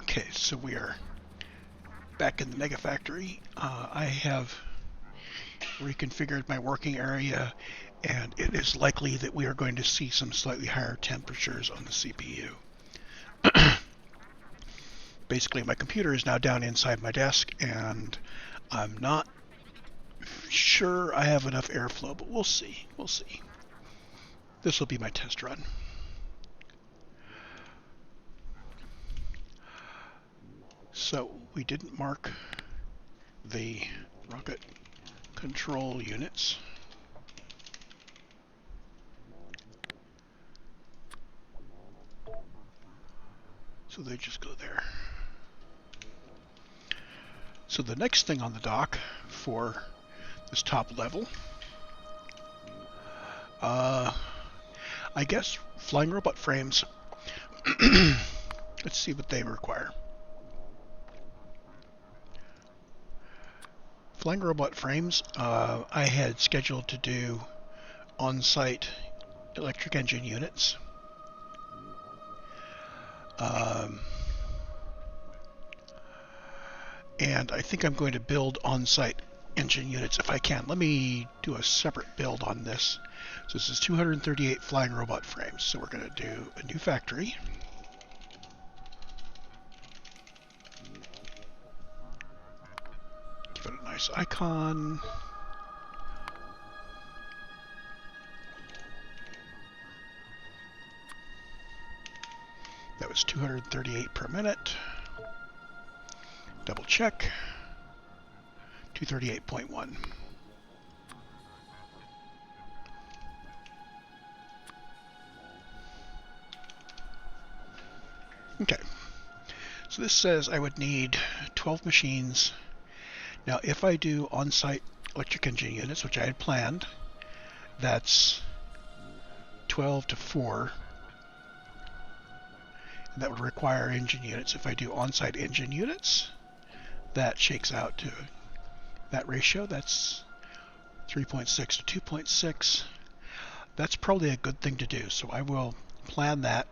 Okay, so we are back in the Mega Factory. I have reconfigured my working area, and it is likely that we are going to see some slightly higher temperatures on the CPU. Basically, my computer is now down inside my desk, and I'm not sure I have enough airflow, but we'll see. We'll see. This will be my test run. So we didn't mark the rocket control units. So they just go there. So the next thing on the dock for this top level, I guess flying robot frames. Let's see what they require. Flying robot frames, I had scheduled to do on-site electric engine units. And I think I'm going to build on-site engine units if I can. Let me do a separate build on this. So this is 238 flying robot frames. So we're going to do a new factory. Give it a nice icon. That was 238 per minute. Double check. 238.1. Okay. So this says I would need 12 machines. Now, if I do on-site electric engine units, which I had planned, that's 12 to 4. And that would require engine units. If I do on-site engine units, that shakes out to that ratio. That's 3.6 to 2.6. That's probably a good thing to do. So I will plan that.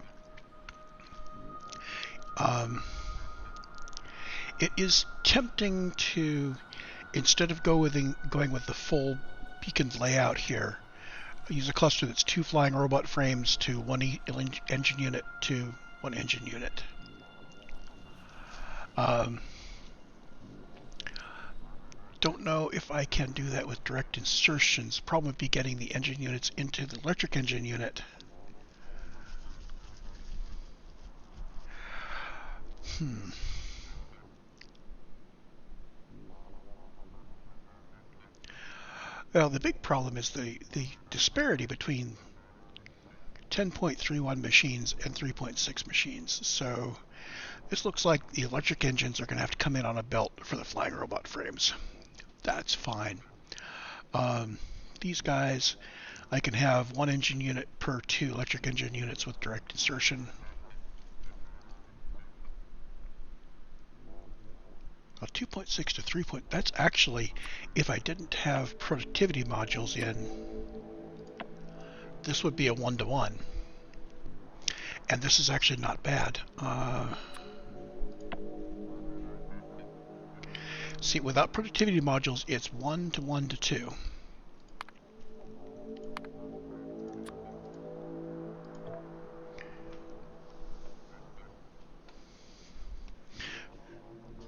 It is tempting to, instead of going with the full beacon layout here, use a cluster that's 2 flying robot frames to 1 engine unit to 1 engine unit. Don't know if I can do that with direct insertions. Problem would be getting the engine units into the electric engine unit. Well, the big problem is the disparity between 10.31 machines and 3.6 machines. So this looks like the electric engines are going to have to come in on a belt for the flying robot frames. That's fine. These guys, I can have 1 engine unit per 2 electric engine units with direct insertion. 2.6 to 3. That's actually, if I didn't have productivity modules in, this would be a 1-to-1. And this is actually not bad. See, without productivity modules, it's 1 to 1 to 2.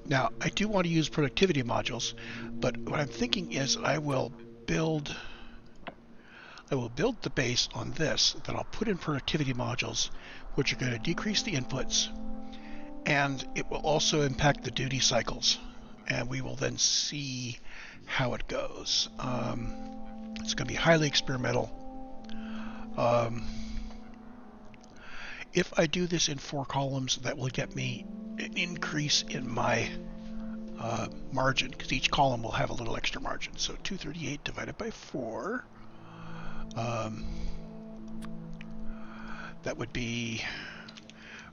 Now, I do want to use productivity modules, but what I'm thinking is I will build the base on this, then I'll put in productivity modules, which are going to decrease the inputs, and it will also impact the duty cycles, and we will then see how it goes. It's going to be highly experimental. If I do this in 4 columns, that will get me an increase in my margin, because each column will have a little extra margin. So 238 divided by 4, that would be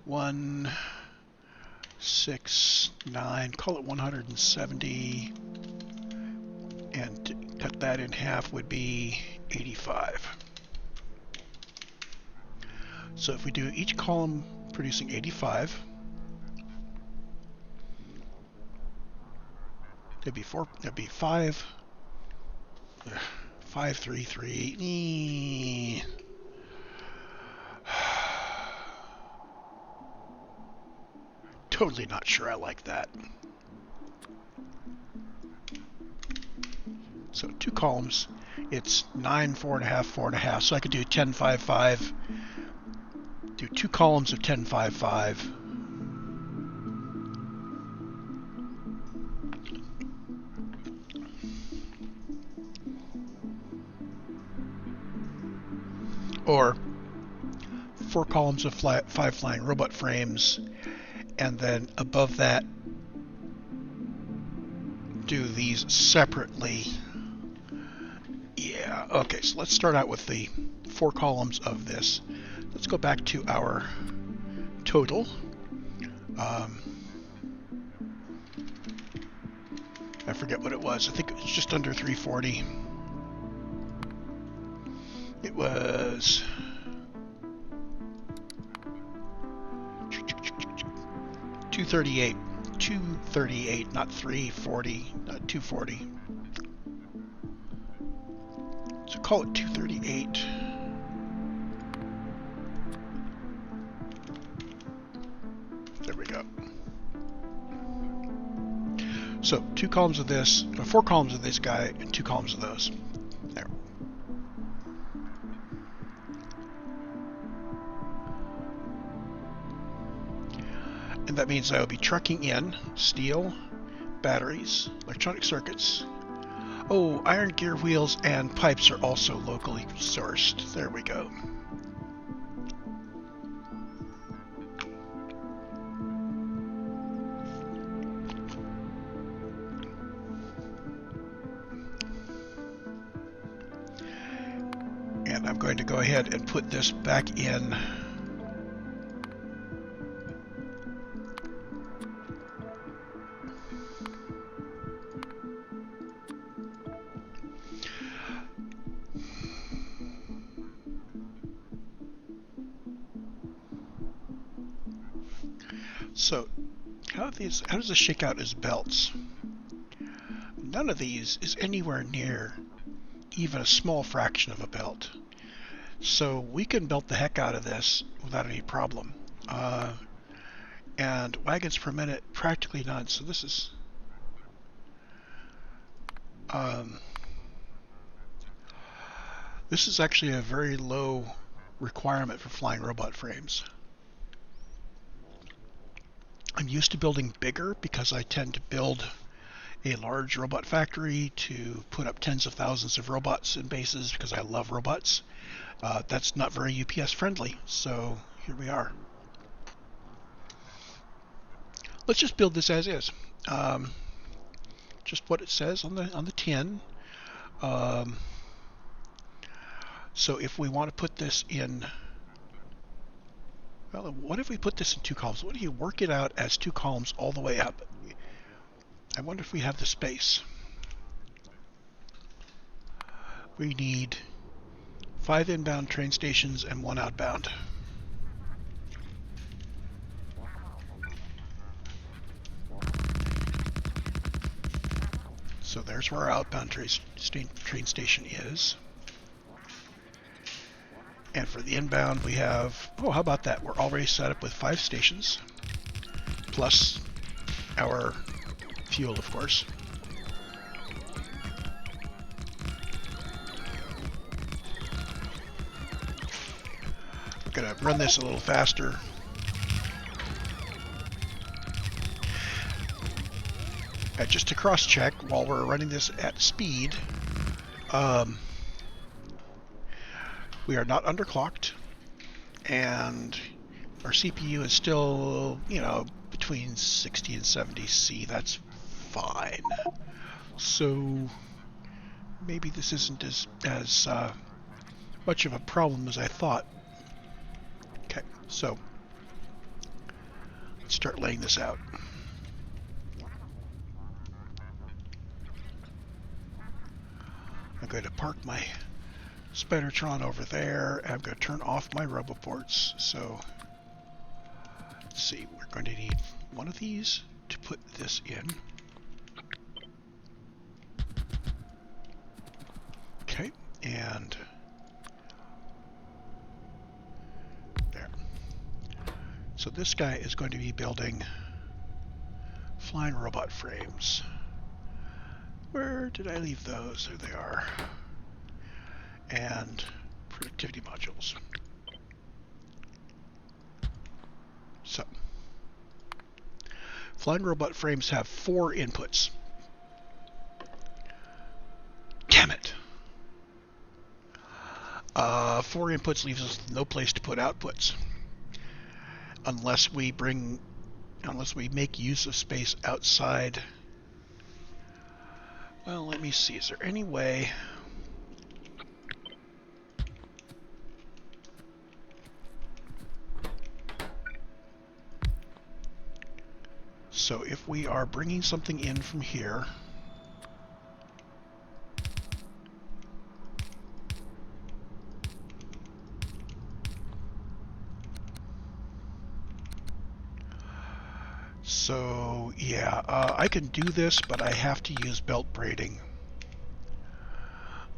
169, call it 170, and to cut that in half would be 85. So if we do each column producing 85, It'd be 4. It'd be 5. 533. Totally not sure I like that. So 2 columns. It's 9, 4.5, 4.5. So I could do 10, 5, 5. Do 2 columns of 10, 5, 5. Or 4 columns of 5 flying robot frames, and then above that do these separately. Yeah, okay, so let's start out with the 4 columns of this. Let's go back to our total. I forget what it was. I think it was just under 340. It was 238. 238, not 340, not 240. So call it 238. There we go. So 2 columns of this, or 4 columns of this guy, and 2 columns of those. There. And that means I will be trucking in steel, batteries, electronic circuits. Oh, iron gear wheels and pipes are also locally sourced. There we go. And I'm going to go ahead and put this back in. So, how does this shake out as belts? None of these is anywhere near even a small fraction of a belt. So we can belt the heck out of this without any problem. And wagons per minute, practically none. So this is actually a very low requirement for flying robot frames. I'm used to building bigger because I tend to build a large robot factory to put up tens of thousands of robots and bases because I love robots. That's not very UPS friendly, so here we are. Let's just build this as is. Just what it says on the tin. So if we want to put this in, well, what if we put this in 2 columns? What if you work it out as 2 columns all the way up? I wonder if we have the space. We need 5 inbound train stations and 1 outbound. So there's where our outbound train station is. And for the inbound we have, oh, how about that? We're already set up with 5 stations, plus our fuel, of course. We're going to run this a little faster. Just to cross-check, while we're running this at speed, we are not underclocked, and our CPU is still, between 60 and 70 C. That's fine. So maybe this isn't as much of a problem as I thought. Okay, so let's start laying this out. I'm going to park my Spidertron over there. I'm going to turn off my roboports. So let's see, we're going to need one of these to put this in. And there. So this guy is going to be building flying robot frames. Where did I leave those? There they are. And productivity modules. So, flying robot frames have 4 inputs. Damn it! 4 inputs leaves us no place to put outputs. Unless we make use of space outside. Well, let me see. Is there any way? So if we are bringing something in from here, so yeah, I can do this, but I have to use belt braiding.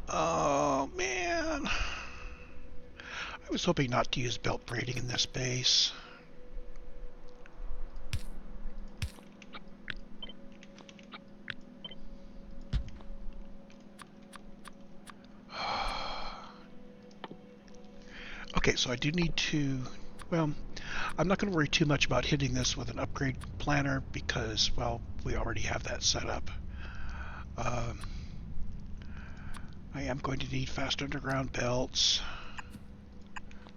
Oh man, I was hoping not to use belt braiding in this base. Okay, so I do need to, well, I'm not going to worry too much about hitting this with an upgrade planner because, well, we already have that set up. I am going to need fast underground belts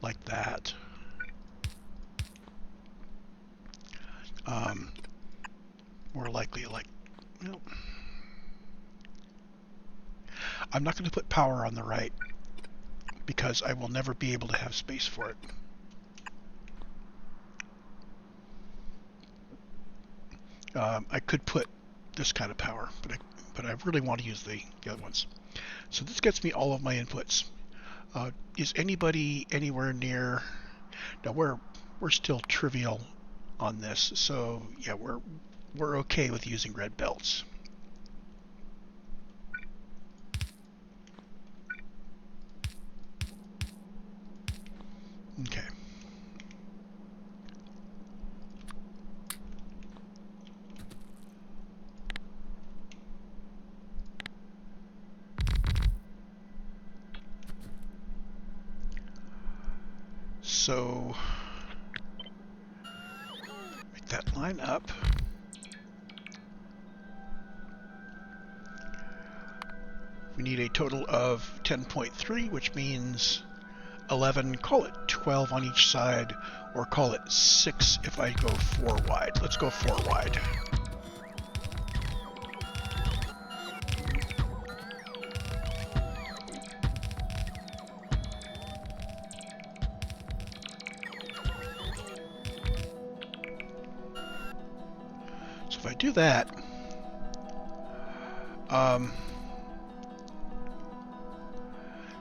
like that. More likely like, no. I'm not going to put power on the right because I will never be able to have space for it. I could put this kind of power, but I really want to use the other ones. So this gets me all of my inputs. Is anybody anywhere near? Now we're still trivial on this, so yeah, we're okay with using red belts. Okay. So make that line up. We need a total of 10.3, which means 11, call it 12 on each side, or call it 6 if I go 4 wide. Let's go 4 wide. So if I do that,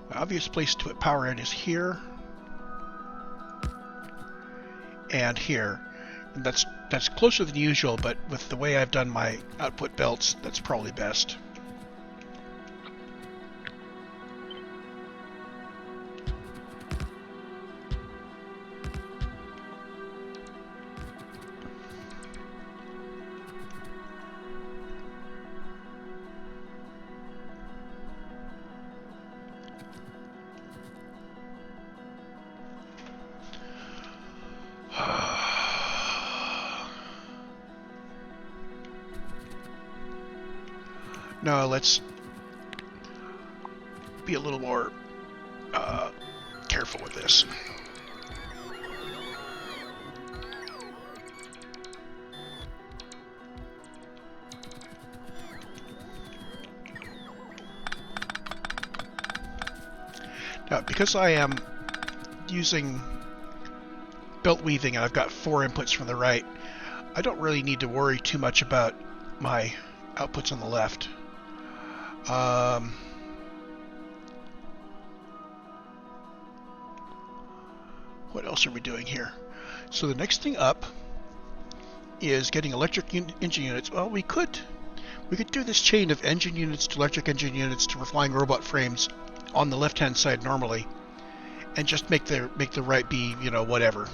the obvious place to put power in is here and here. And that's closer than usual, but with the way I've done my output belts, that's probably best. No, let's be a little more careful with this. Now, because I am using belt weaving and I've got 4 inputs from the right, I don't really need to worry too much about my outputs on the left. What else are we doing here? So the next thing up is getting electric engine units. Well, we could do this chain of engine units to electric engine units to flying robot frames on the left-hand side normally, and just make the right be, you know, whatever.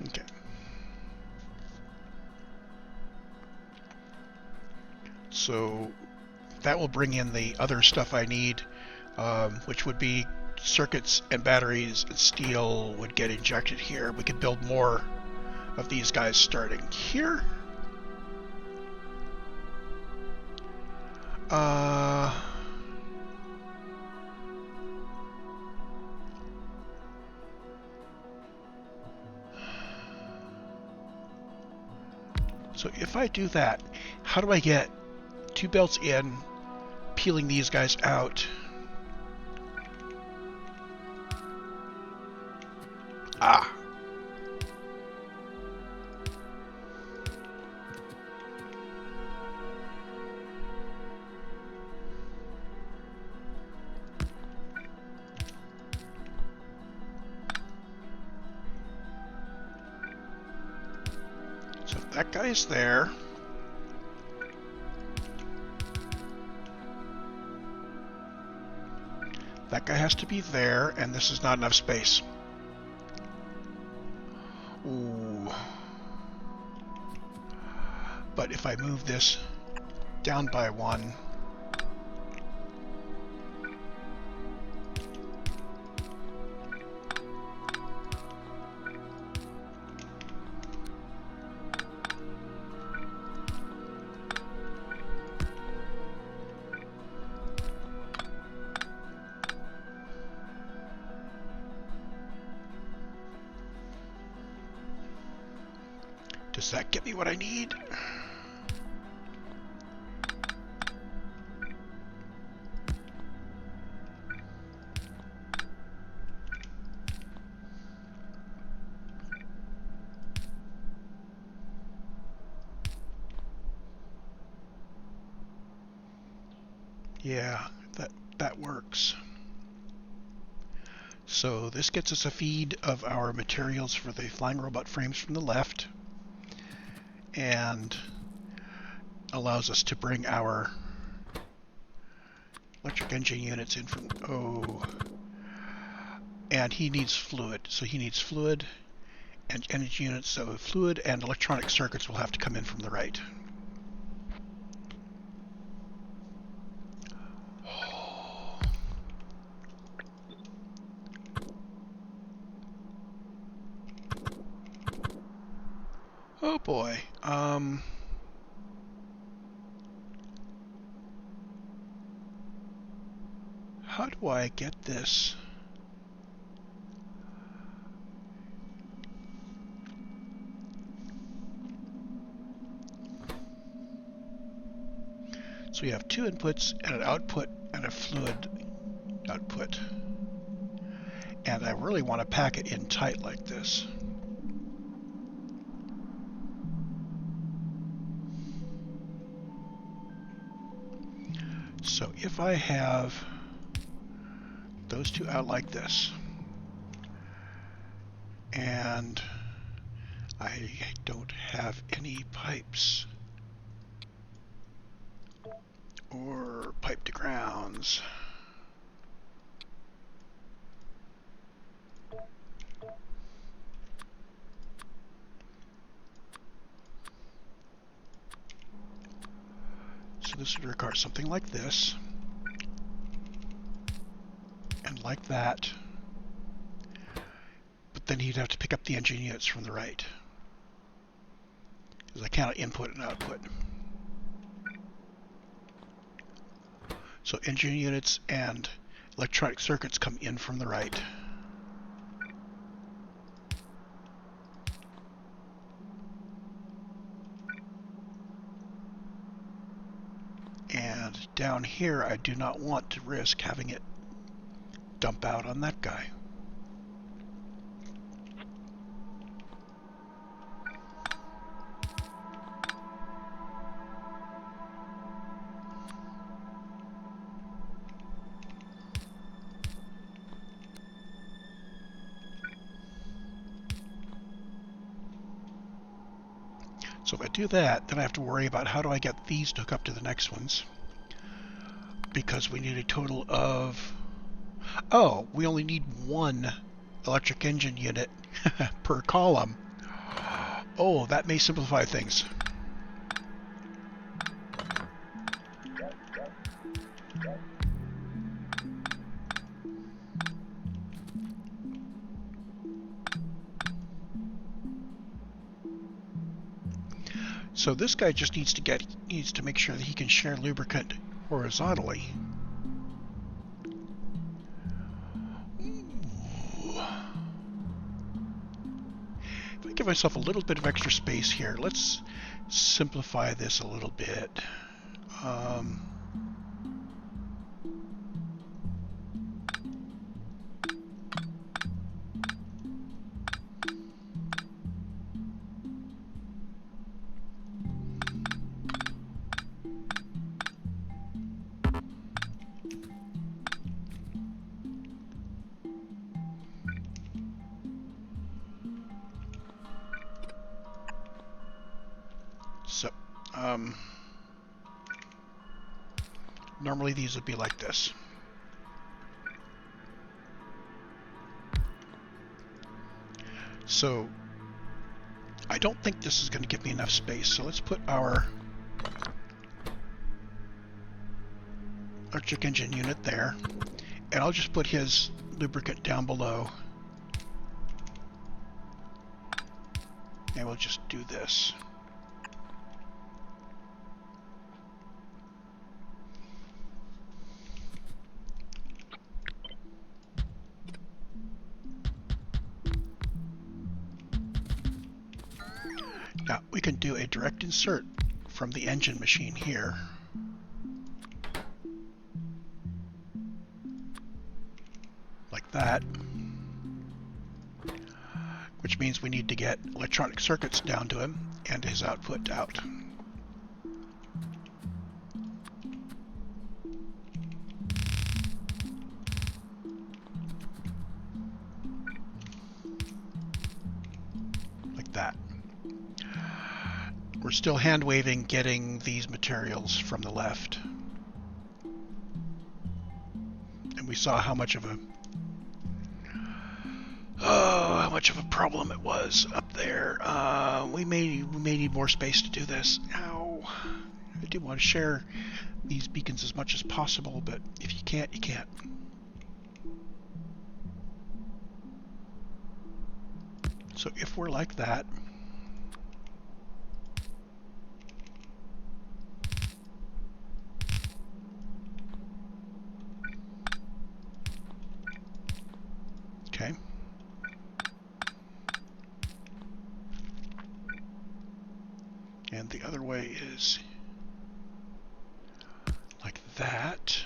Okay. So that will bring in the other stuff I need, which would be circuits and batteries and steel would get injected here. We could build more of these guys starting here. So if I do that, how do I get 2 belts in, peeling these guys out? Ah. So that guy's there. That guy has to be there, and this is not enough space. Ooh. But if I move this down by 1, does that get me what I need? Yeah, that works. So this gets us a feed of our materials for the flying robot frames from the left, and allows us to bring our electric engine units in from, and he needs fluid, so he needs fluid and energy units, so fluid and electronic circuits will have to come in from the right. Oh boy. How do I get this? So we have 2 inputs and an output and a fluid output. And I really want to pack it in tight like this. So if I have those 2 out like this, and I don't have any pipes or pipe to grounds, so this would require something like this and like that, but then he'd have to pick up the engine units from the right, because I cannot input and output. So engine units and electronic circuits come in from the right. And down here, I do not want to risk having it dump out on that guy. So if I do that, then I have to worry about how do I get these to hook up to the next ones. Because we need a total of... Oh, we only need one electric engine unit per column. Oh, that may simplify things. So this guy just needs to make sure that he can share lubricant horizontally. Ooh. If I give myself a little bit of extra space here, let's simplify this a little bit. So, normally these would be like this. So, I don't think this is going to give me enough space. So let's put our electric engine unit there. And I'll just put his lubricant down below. And we'll just do this. Now, we can do a direct insert from the engine machine here. Like that. Which means we need to get electronic circuits down to him and his output out. Like that. We're still hand-waving getting these materials from the left. And we saw how much of a problem it was up there. We may need more space to do this. Ow. I do want to share these beacons as much as possible, but if you can't, you can't. So if we're like that, okay. And the other way is like that.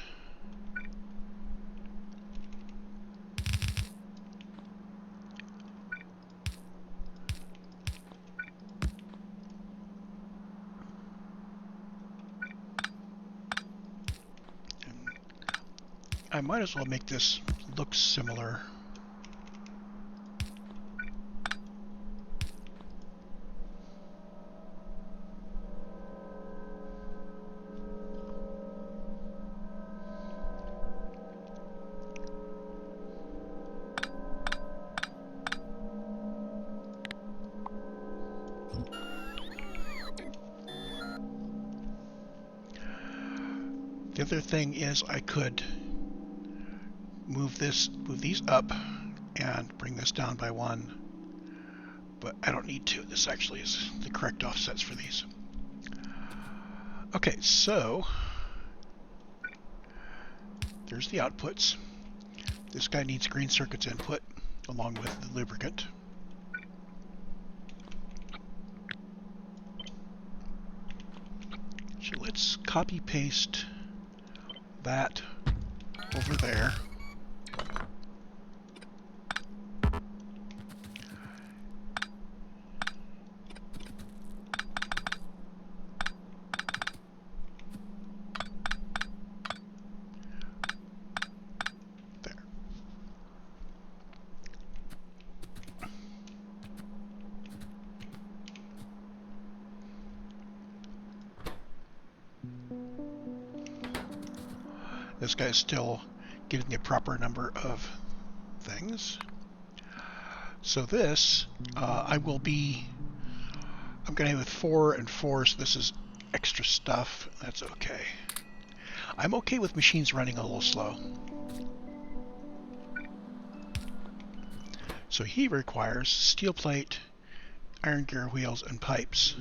And I might as well make this look similar. The other thing is I could move these up and bring this down by 1, but I don't need to. This actually is the correct offsets for these. Okay, so there's the outputs. This guy needs green circuits input along with the lubricant. So let's copy paste that over there. There. This guy's still getting the proper number of things. So this, I'm going to have with 4 and 4, so this is extra stuff. That's okay. I'm okay with machines running a little slow. So he requires steel plate, iron gear wheels, and pipes.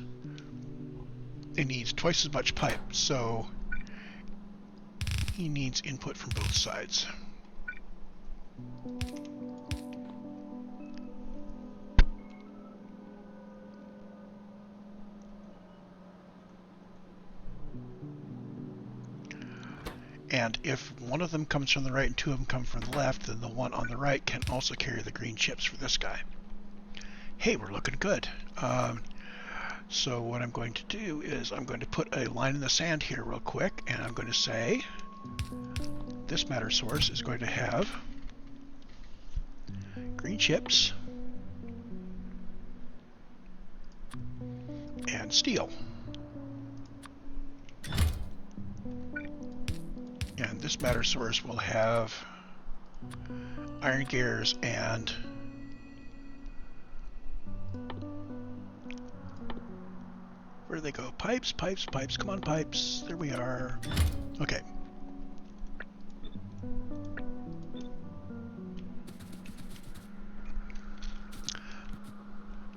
It needs twice as much pipe, so he needs input from both sides. And if one of them comes from the right and 2 of them come from the left, then the one on the right can also carry the green chips for this guy. Hey, we're looking good. So what I'm going to do is I'm going to put a line in the sand here real quick, and I'm going to say this matter source is going to have green chips and steel. And this matter source will have iron gears and where do they go? Pipes, pipes, pipes. Come on, pipes. There we are. Okay.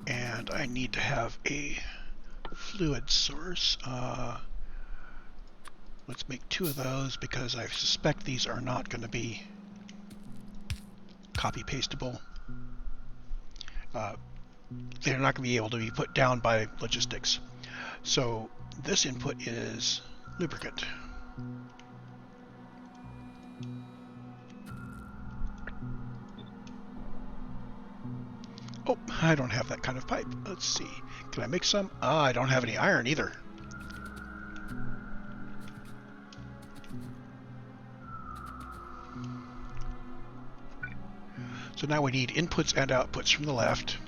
And I need to have a fluid source. Let's make 2 of those because I suspect these are not going to be copy-pastable. They're not going to be able to be put down by logistics. So this input is lubricant. Oh, I don't have that kind of pipe. Let's see. Can I make some? I don't have any iron either. So now we need inputs and outputs from the left,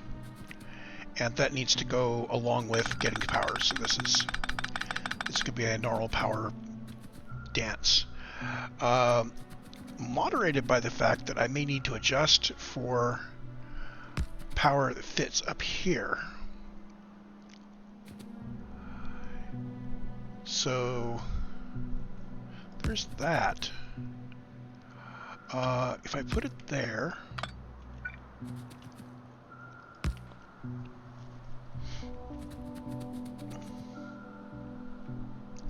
and that needs to go along with getting power. So this could be a normal power dance, moderated by the fact that I may need to adjust for power that fits up here. So there's that. If I put it there,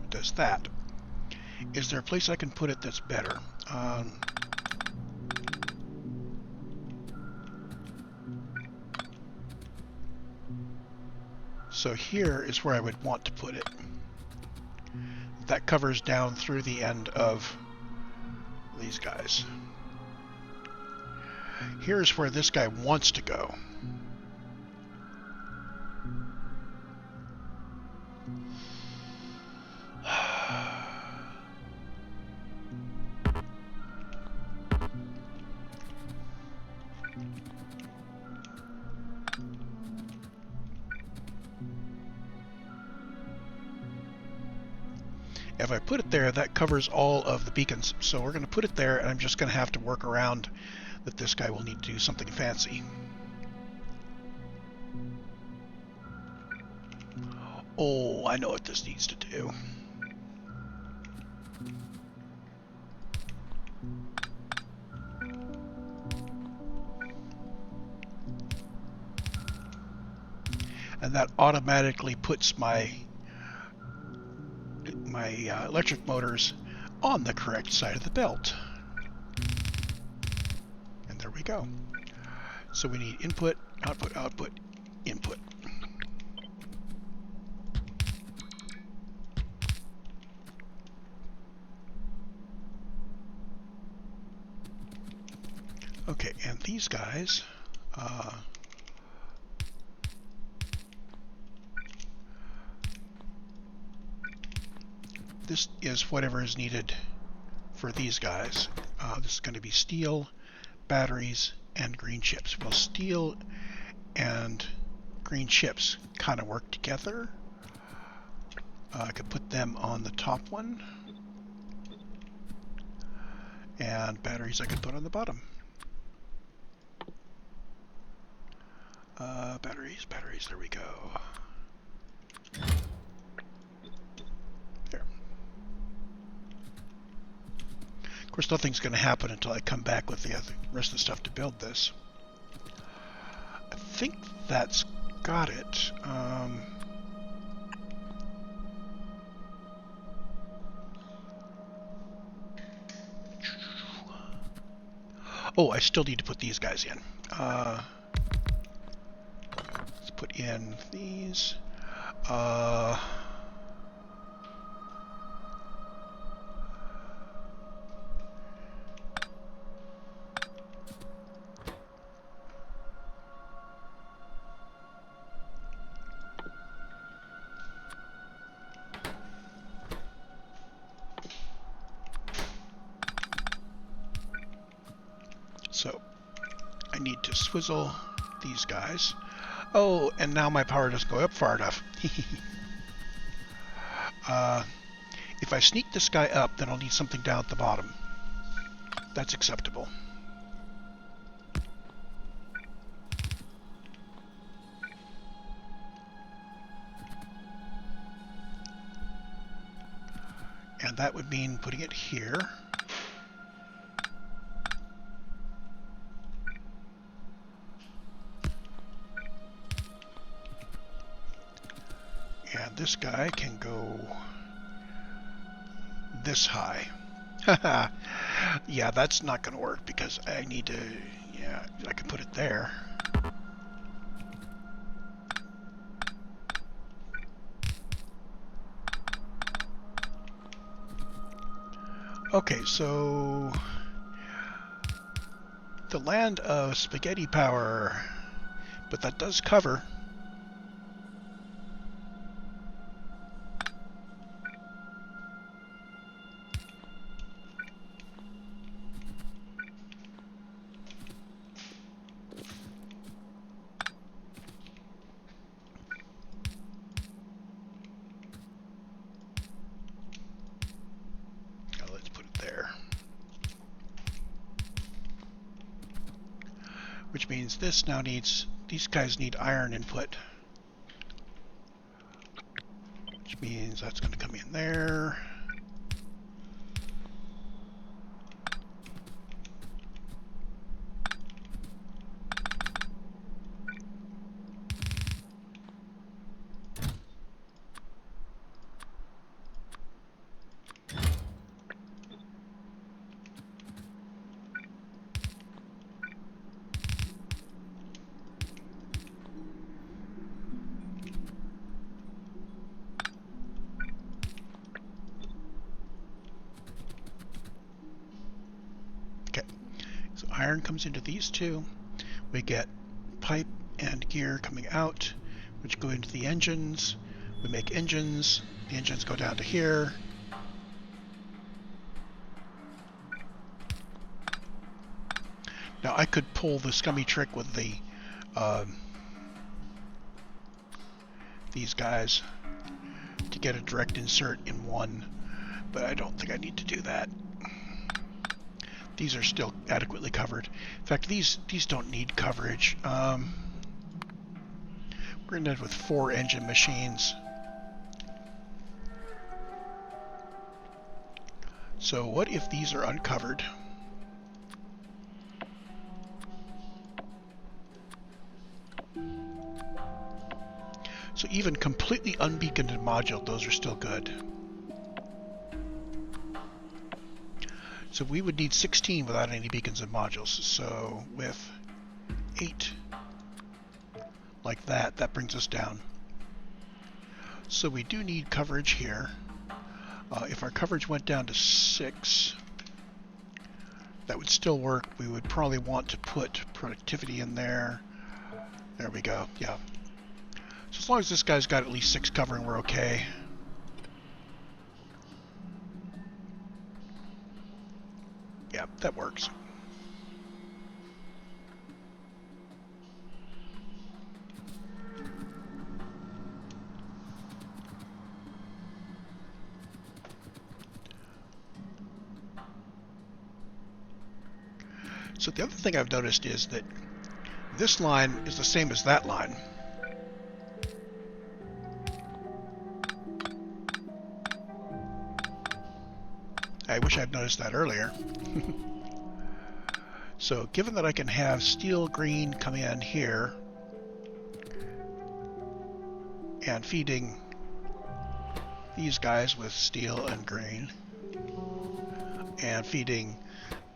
it does that. Is there a place I can put it that's better? So here is where I would want to put it. That covers down through the end of these guys. Here's where this guy wants to go. If I put it there, that covers all of the beacons. So we're going to put it there, and I'm just going to have to work around that this guy will need to do something fancy. Oh, I know what this needs to do. And that automatically puts my electric motors on the correct side of the belt. And there we go. So we need input, output, output, input. Okay, and these guys, this is whatever is needed for these guys. This is going to be steel, batteries, and green chips. Well, steel and green chips kind of work together. I could put them on the top one. And batteries I can put on the bottom. Batteries, there we go. There. Of course, nothing's going to happen until I come back with the rest of the stuff to build this. I think that's got it. Oh, I still need to put these guys in. Let's put in these. So I need to swizzle these guys. Oh, and now my power doesn't go up far enough. If I sneak this guy up, then I'll need something down at the bottom. That's acceptable. And that would mean putting it here. And this guy can go this high. Yeah, that's not going to work because I need to, yeah, I can put it there. Okay, so the land of spaghetti power, but that does cover. Which means this now needs, these guys need iron input. Which means that's going to come in there. Iron comes into these two. We get pipe and gear coming out, which go into the engines. We make engines. The engines go down to here. Now I could pull the scummy trick with the these guys to get a direct insert in one, but I don't think I need to do that. These are still adequately covered. In fact, these don't need coverage. We're going to end with 4 engine machines. So what if these are uncovered? So even completely unbeaconed and moduled, those are still good. So we would need 16 without any beacons and modules. So with 8 like that, that brings us down. So we do need coverage here. If our coverage went down to 6, that would still work. We would probably want to put productivity in there. There we go. Yeah. So as long as this guy's got at least 6 covering, we're okay. Yeah, that works. So the other thing I've noticed is that this line is the same as that line. I wish I'd noticed that earlier. So given that I can have steel green come in here and feeding these guys with steel and green, and feeding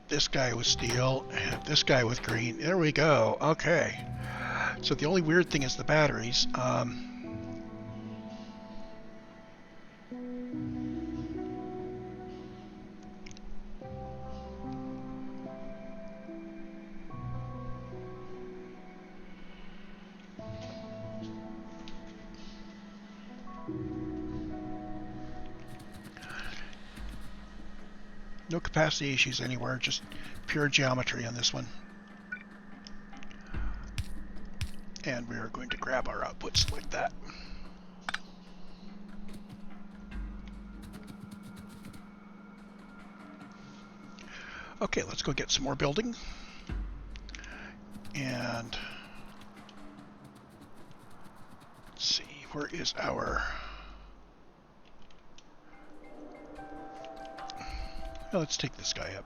this guy with steel and this guy with green, there we go. Okay. So the only weird thing is the batteries. No capacity issues anywhere, just pure geometry on this one. And we are going to grab our outputs like that. Okay, let's go get some more building. And let's see, where is our... Well, let's take this guy up.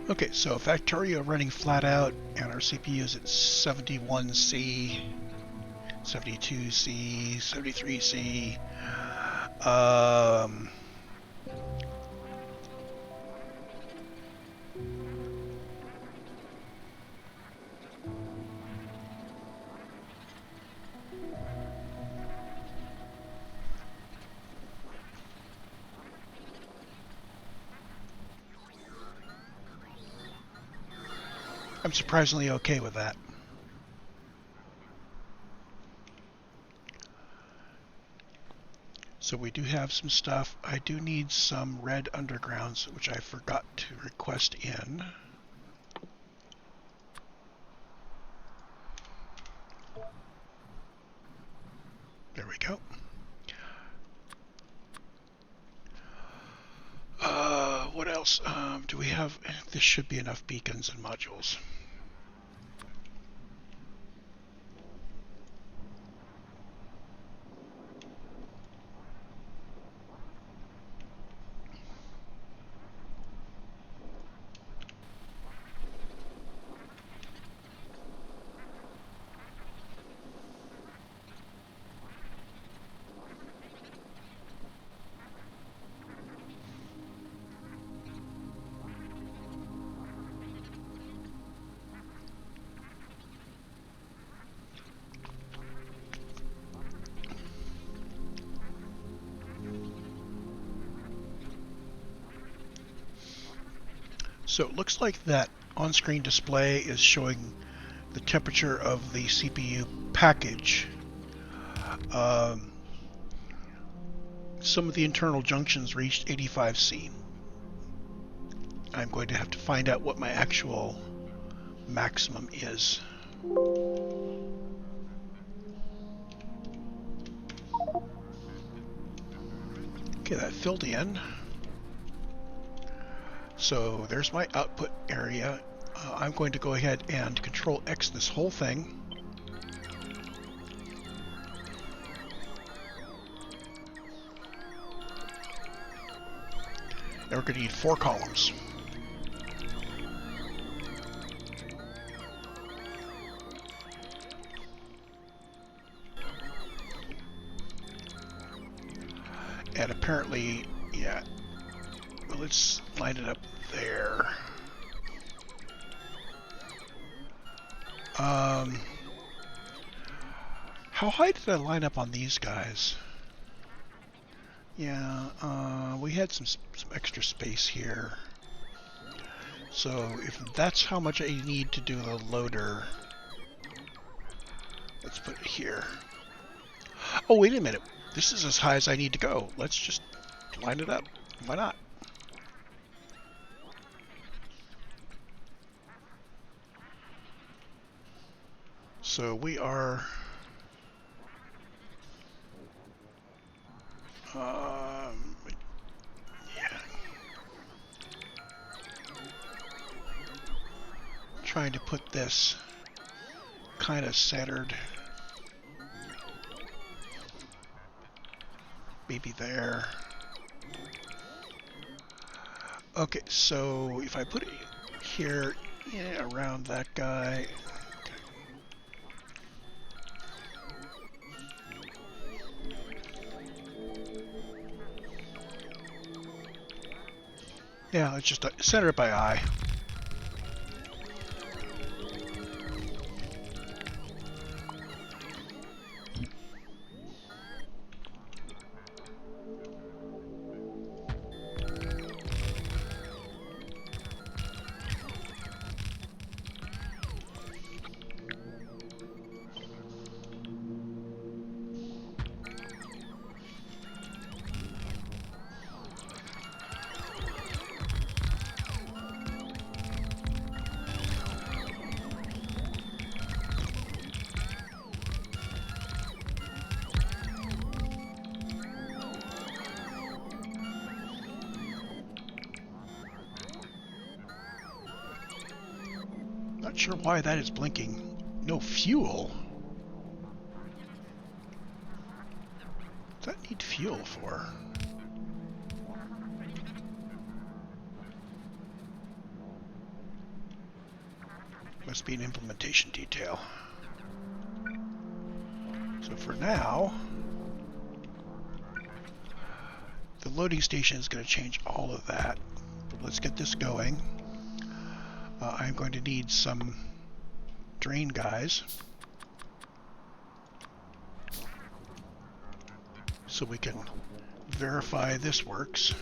Okay, so Factorio running flat out, and our CPU is at 71C, 72C, 73C. I'm surprisingly okay with that. So we do have some stuff. I do need some red undergrounds, which I forgot to request in. There we go. What else? Do we have? This should be enough beacons and modules. So it looks like that on-screen display is showing the temperature of the CPU package. Some of the internal junctions reached 85C. I'm going to have to find out what my actual maximum is. Okay, that filled in. So there's my output area. I'm going to go ahead and Control X this whole thing. And we're going to need 4 columns. And apparently, yeah, well, let's line it up there. How high did I line up on these guys? Yeah, we had some extra space here. So if that's how much I need to do the loader, let's put it here. Oh, wait a minute. This is as high as I need to go. Let's just line it up. Why not? So we are yeah, trying to put this kind of centered, maybe there. Okay, so if I put it here, yeah, around that guy. Yeah, let's just center it by eye. Not sure why that is blinking. No fuel? What's that need fuel for? Must be an implementation detail. So for now, the loading station is going to change all of that. But let's get this going. I'm going to need some drain guys so we can verify this works.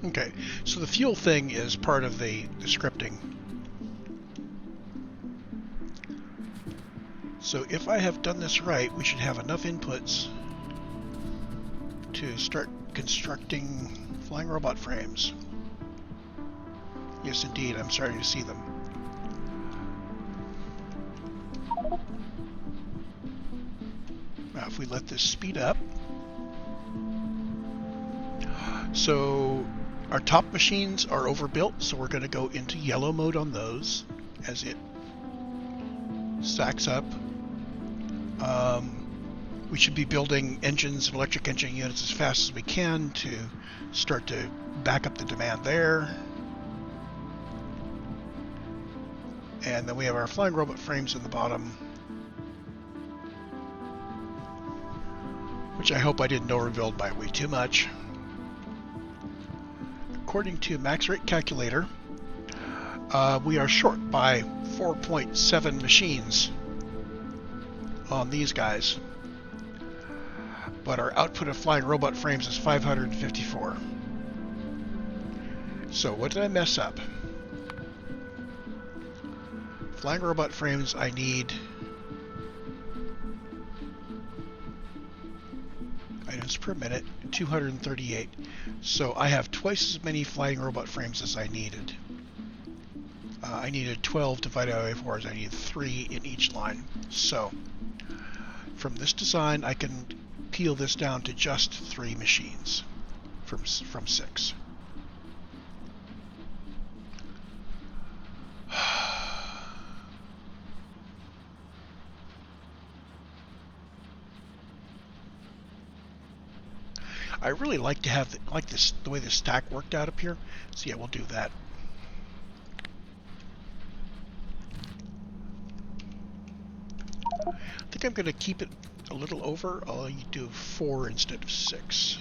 Okay, so the fuel thing is part of the scripting. So if I have done this right, we should have enough inputs to start constructing flying robot frames. Yes, indeed, I'm starting to see them. Now, if we let this speed up. So our top machines are overbuilt, so we're going to go into yellow mode on those as it stacks up. We should be building engines and electric engine units as fast as we can to start to back up the demand there. And then we have our flying robot frames in the bottom, which I hope I didn't overbuild by way too much. According to max rate calculator, we are short by 4.7 machines on these guys, but our output of flying robot frames is 554. So what did I mess up? Flying robot frames, I need items per minute, 238. So I have twice as many flying robot frames as I needed. I needed 12 divided by 4, as I needed 3 in each line. So from this design, I can peel this down to just 3 machines from 6. I really like to have the way the stack worked out up here. So yeah, we'll do that. I think I'm going to keep it a little over. I'll do 4 instead of 6.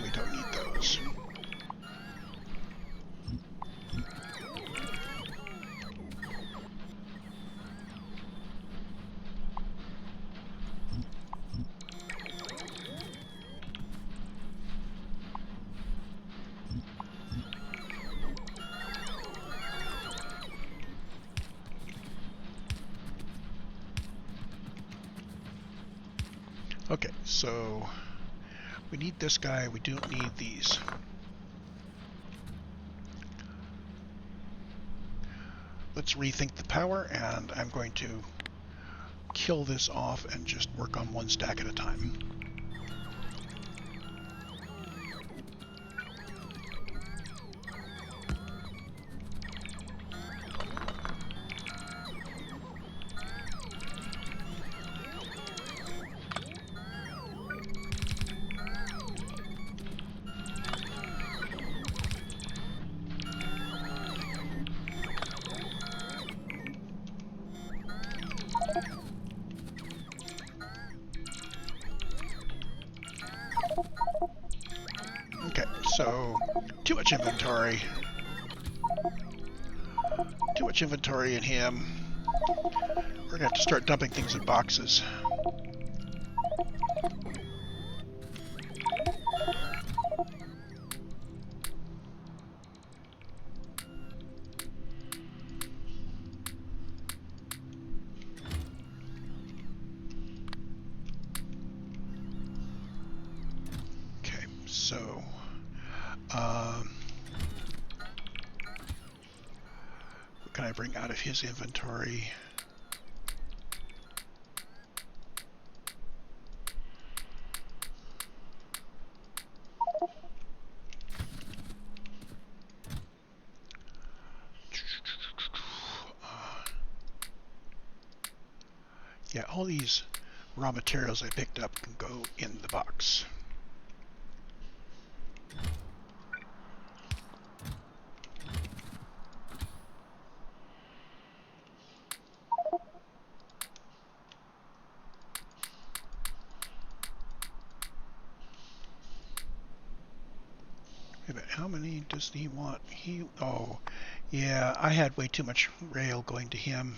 We don't need those. Okay, so we need this guy. We don't need these. Let's rethink the power, and I'm going to kill this off and just work on 1 stack at a time. Okay, so too much inventory. Too much inventory in him. We're gonna have to start dumping things in boxes. Okay, so what can I bring out of his inventory? Yeah, all these raw materials I picked up can go in the box. But how many does he want? Oh, yeah, I had way too much rail going to him.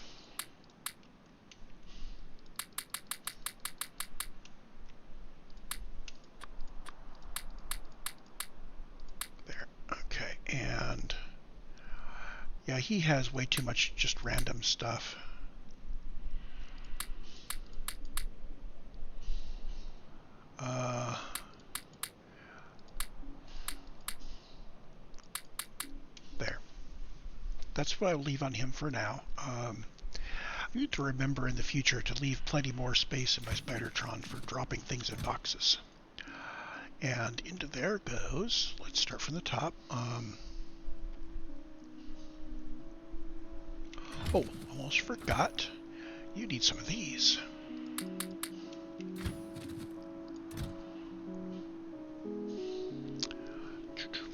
There, okay, and yeah, he has way too much just random stuff. There. That's what I'll leave on him for now. I need to remember in the future to leave plenty more space in my Spidertron for dropping things in boxes. And into there goes, let's start from the top. Oh, almost forgot. You need some of these.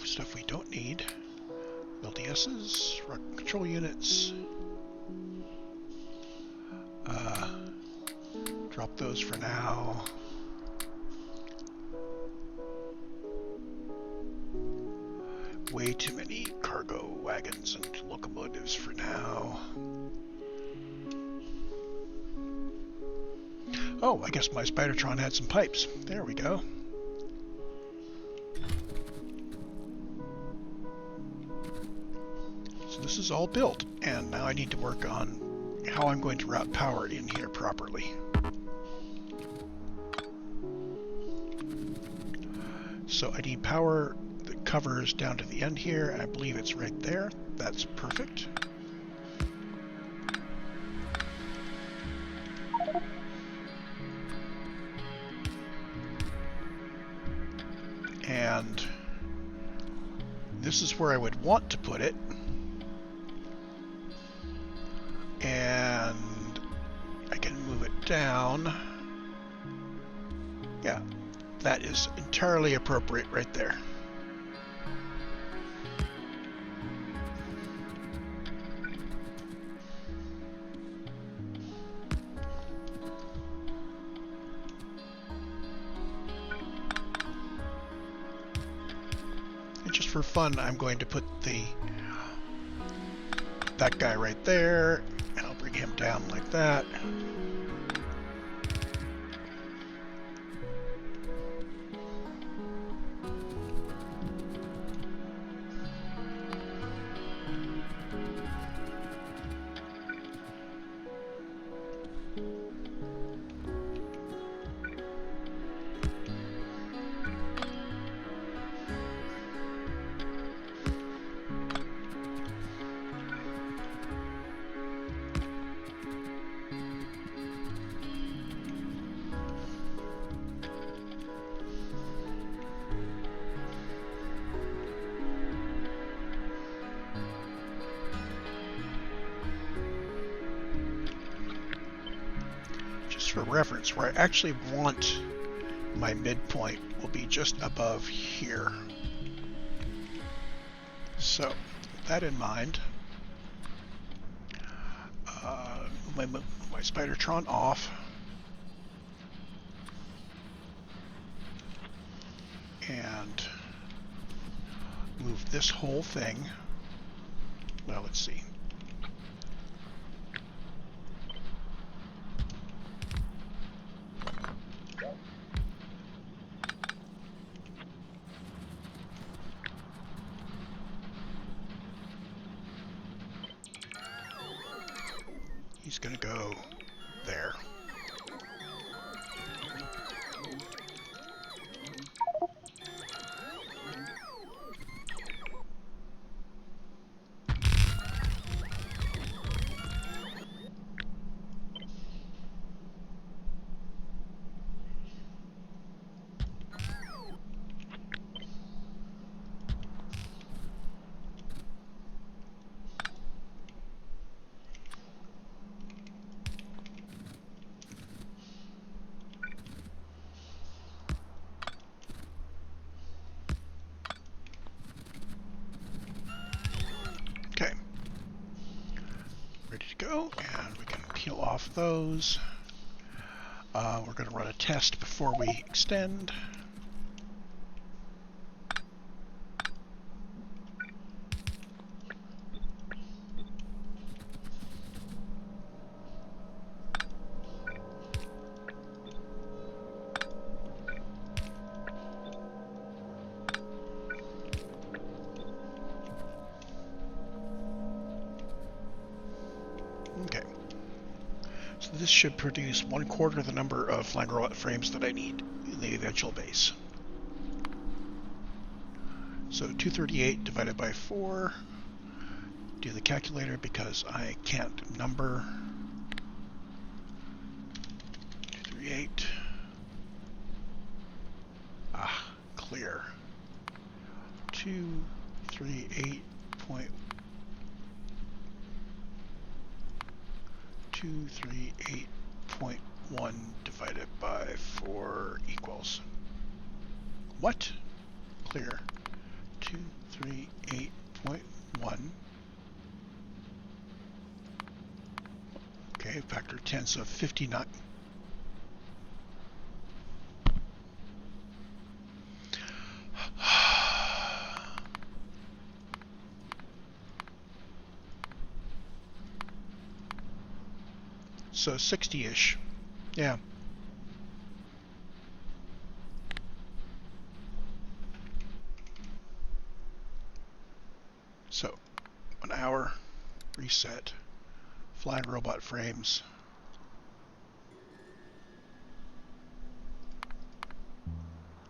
Stuff we don't need. LDSs, rocket control units. Drop those for now. Way too many cargo wagons and locomotives for now. Oh, I guess my Spidertron had some pipes. There we go. So this is all built, and now I need to work on how I'm going to route power in here properly. So I need power that covers down to the end here. I believe it's right there. That's perfect. And this is where I would want to put it. And I can move it down. Yeah, that is entirely appropriate right there. And just for fun, I'm going to put that guy right there, and I'll bring him down like that. For reference, where I actually want my midpoint will be just above here. So, with that in mind, my Spidertron off, and move this whole thing. Well, let's see. He's going to go there. Okay, ready to go, and we can peel off those. We're going to run a test before we extend. Okay. So this should produce 1/4 the number of flying robot frames that I need in the eventual base. So 238 divided by 4. Do the calculator because I can't number. 238. Clear. 238.1. 238.1 divided by 4 equals what? Clear. 238.1. Okay, factor 10, so 59. So 60-ish. Yeah. So 1 hour, reset, flying robot frames.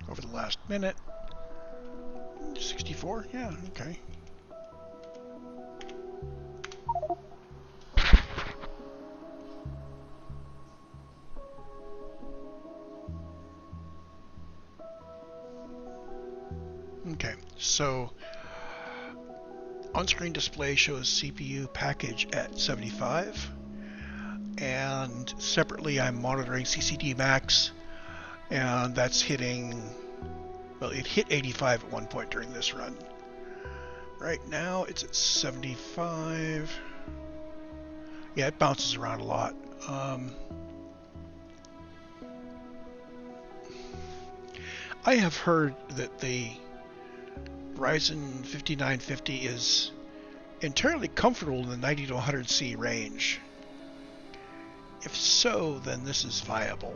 Over the last minute. 64, yeah, okay. Okay, so on-screen display shows CPU package at 75, and separately I'm monitoring CCD max And that's hitting, well, it hit 85 at one point during this run. Right now it's at 75. Yeah, it bounces around a lot. I have heard that the Ryzen 5950 is entirely comfortable in the 90 to 100C range. If so, then this is viable.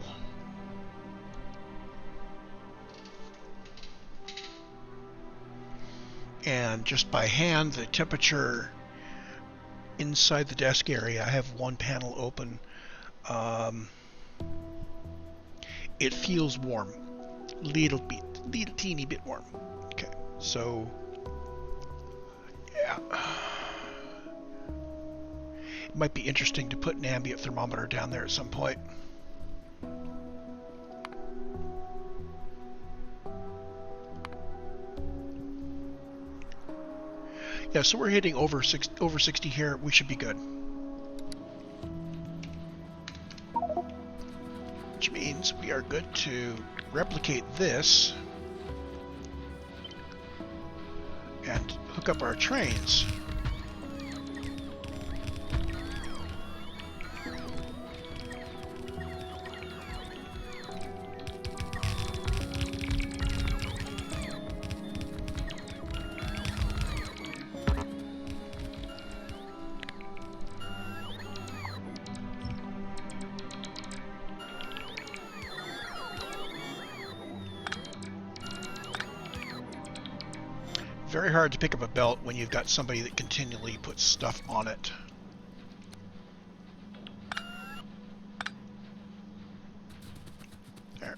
And just by hand, the temperature inside the desk area, I have one panel open. It feels warm, little teeny bit warm. Okay, so yeah, it might be interesting to put an ambient thermometer down there at some point. Yeah, so we're hitting over 60 here. We should be good. Which means we are good to replicate this and hook up our trains. Very hard to pick up a belt when you've got somebody that continually puts stuff on it. There.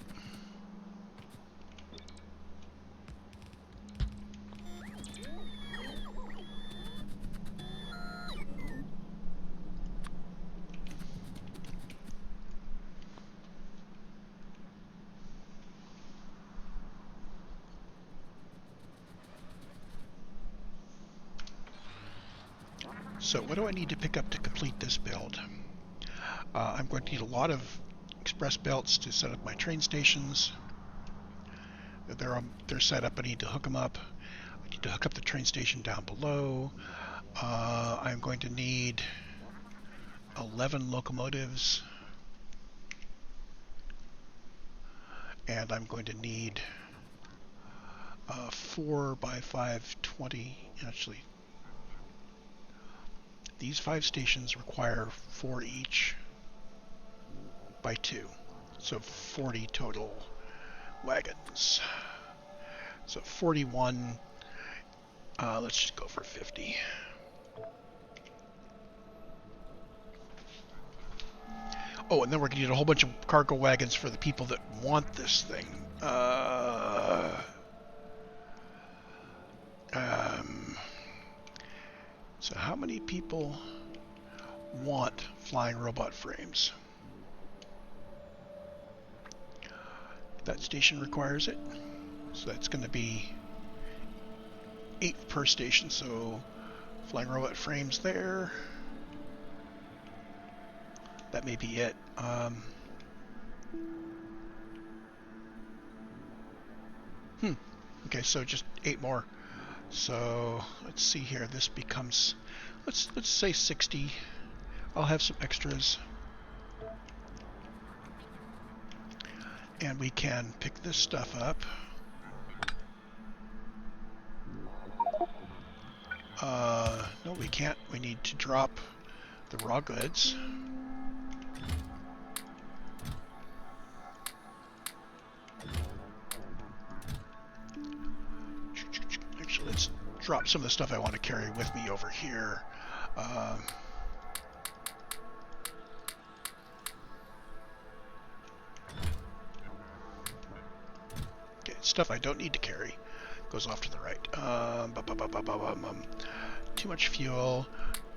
So what do I need to pick up to complete this build? I'm going to need a lot of express belts to set up my train stations. They're set up. I need to hook them up. I need to hook up the train station down below. I'm going to need 11 locomotives. And I'm going to need 4 by 520. Actually, these 5 stations require 4 each by 2. So 40 total wagons. So 41. Let's just go for 50. Oh, and then we're going to need a whole bunch of cargo wagons for the people that want this thing. So how many people want flying robot frames? That station requires it. So that's going to be 8 per station. So flying robot frames there. That may be it. Okay, so just 8 more. So let's see here. This becomes, let's say 60. I'll have some extras. And we can pick this stuff up. No, we can't. We need to drop the raw goods. Actually, let's drop some of the stuff I want to carry with me over here. Okay, stuff I don't need to carry goes off to the right. Too much fuel.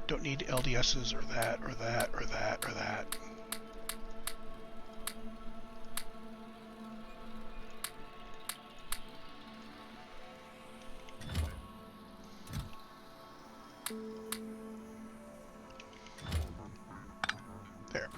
Don't need LDSs or that or that or that or that. There.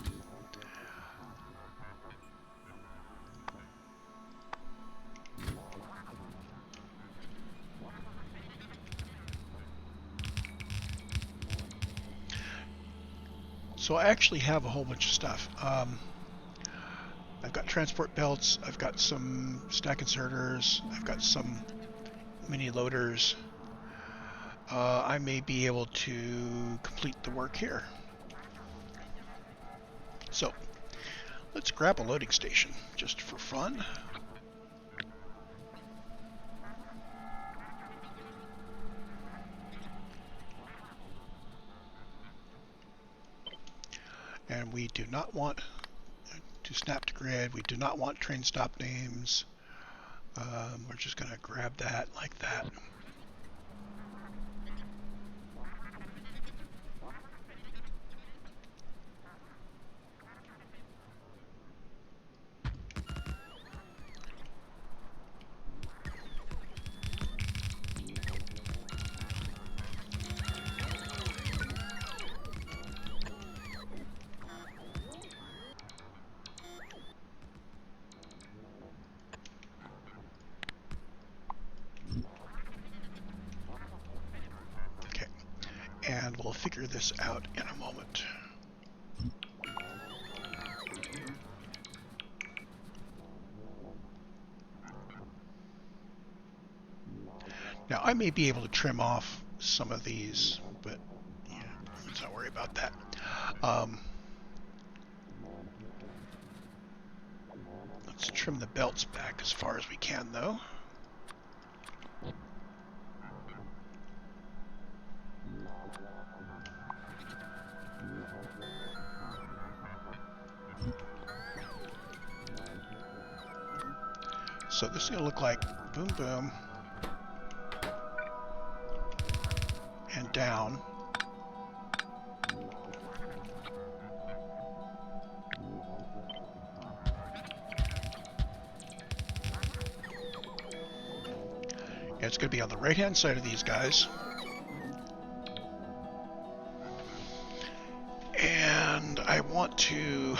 So I actually have a whole bunch of stuff. I've got transport belts, I've got some stack inserters, I've got some mini loaders. I may be able to complete the work here. So let's grab a loading station just for fun. And we do not want to snap to grid. We do not want train stop names. We're just going to grab that like that. Okay, and we'll figure this out in a moment. Now, I may be able to trim off some of these, but yeah, let's not worry about that. Let's trim the belts back as far as we can, though. So this is going to look like boom, boom, and down. And it's going to be on the right-hand side of these guys. And I want to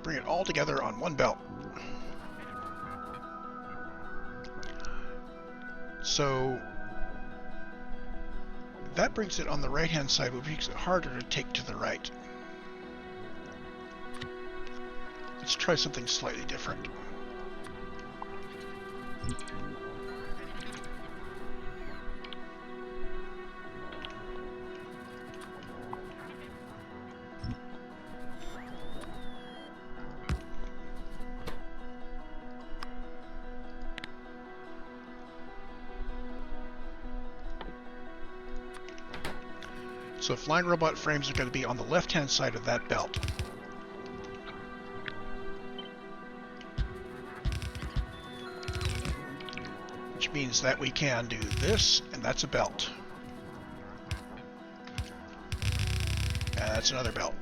bring it all together on one belt. So that brings it on the right-hand side, which makes it harder to take to the right. Let's try something slightly different. So flying robot frames are going to be on the left-hand side of that belt. Which means that we can do this, and that's a belt. And that's another belt.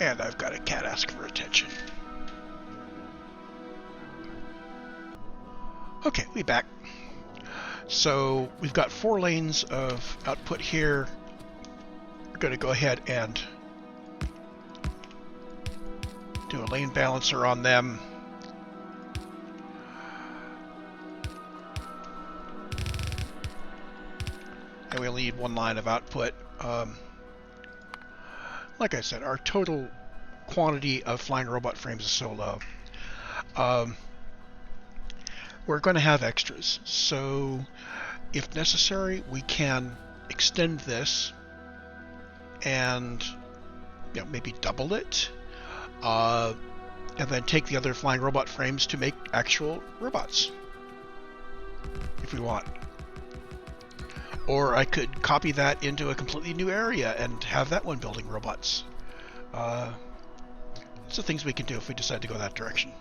And I've got a cat ask for attention. Okay, we back. So we've got 4 lanes of output here. We're going to go ahead and do a lane balancer on them. And we only need 1 line of output. Like I said, our total quantity of flying robot frames is so low. We're going to have extras, so if necessary, we can extend this and maybe double it, and then take the other flying robot frames to make actual robots, if we want. Or I could copy that into a completely new area and have that one building robots. It's the things we can do if we decide to go that direction.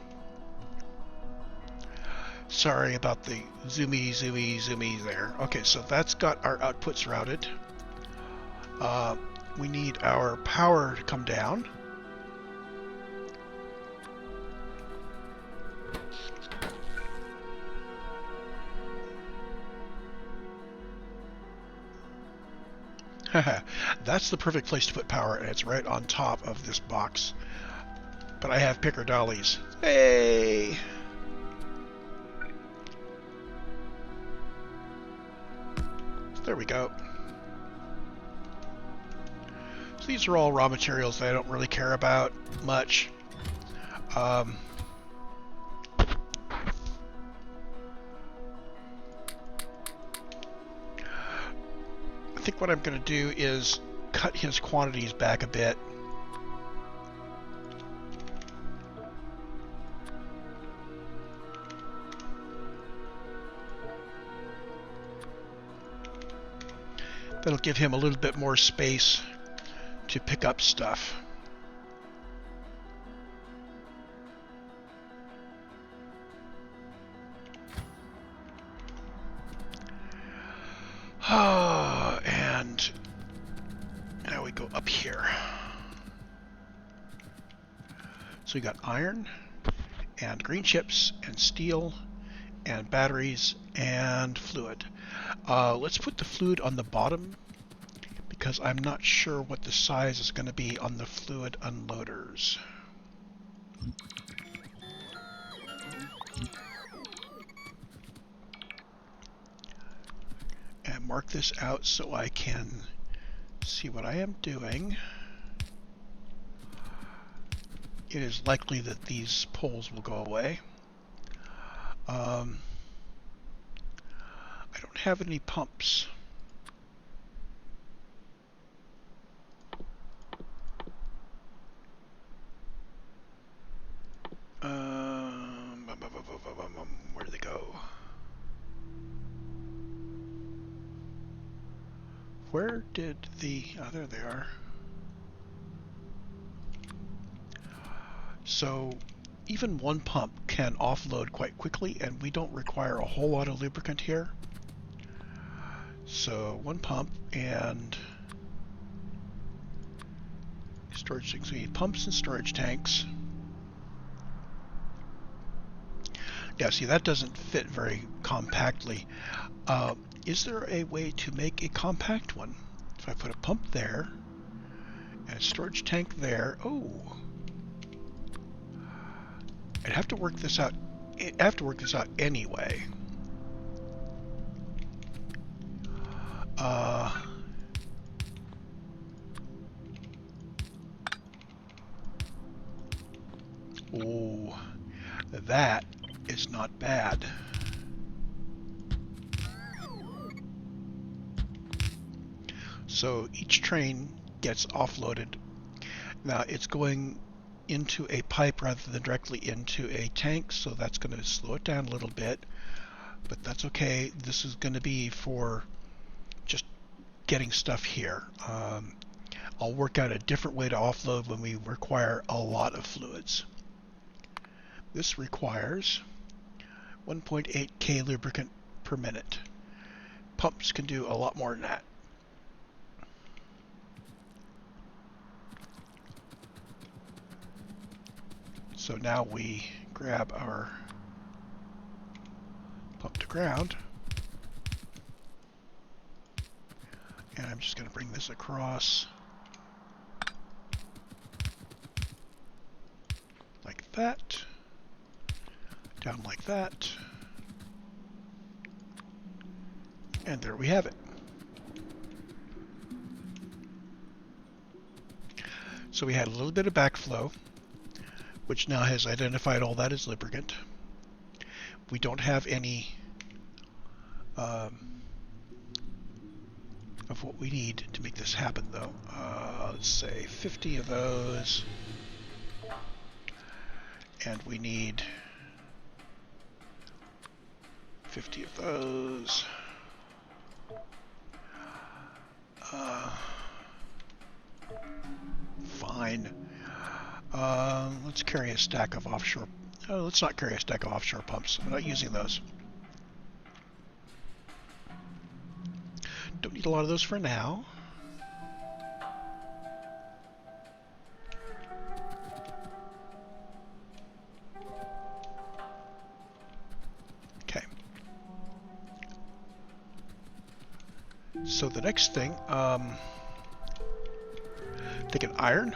Sorry about the zoomy there. Okay, so that's got our outputs routed. We need our power to come down. That's the perfect place to put power, and it's right on top of this box. But I have picker dollies. Hey! There we go. these are all raw materials that I don't really care about much. I think what I'm going to do is cut his quantities back a bit. That'll give him a little bit more space to pick up stuff. And now we go up here. So we got iron and green chips and steel and batteries and fluid. Let's put the fluid on the bottom because I'm not sure what the size is going to be on the fluid unloaders. And mark this out so I can see what I am doing. It is likely that these poles will go away. I don't have any pumps. Where do they go? Where did the... Oh, there they are. So even one pump can offload quite quickly, and we don't require a whole lot of lubricant here. So one pump and storage tanks. We need pumps and storage tanks. Yeah, see, that doesn't fit very compactly. Is there a way to make a compact one? If I put a pump there and a storage tank there, oh, I'd have to work this out. I have to work this out anyway. Oh, that is not bad. So each train gets offloaded. Now it's going into a pipe rather than directly into a tank, so that's going to slow it down a little bit, but that's okay. This is going to be for just getting stuff here. I'll work out a different way to offload when we require a lot of fluids. This requires 1.8K lubricant per minute. Pumps can do a lot more than that. So now we grab our pump to ground, and I'm just going to bring this across like that, down like that, and there we have it. So we had a little bit of backflow, which now has identified all that as lubricant. We don't have any of what we need to make this happen, though. Let's say 50 of those, and we need 50 of those. Fine. Let's carry a stack of offshore. Oh, let's not carry a stack of offshore pumps. I'm not using those. Don't need a lot of those for now. Okay. So the next thing, take an iron.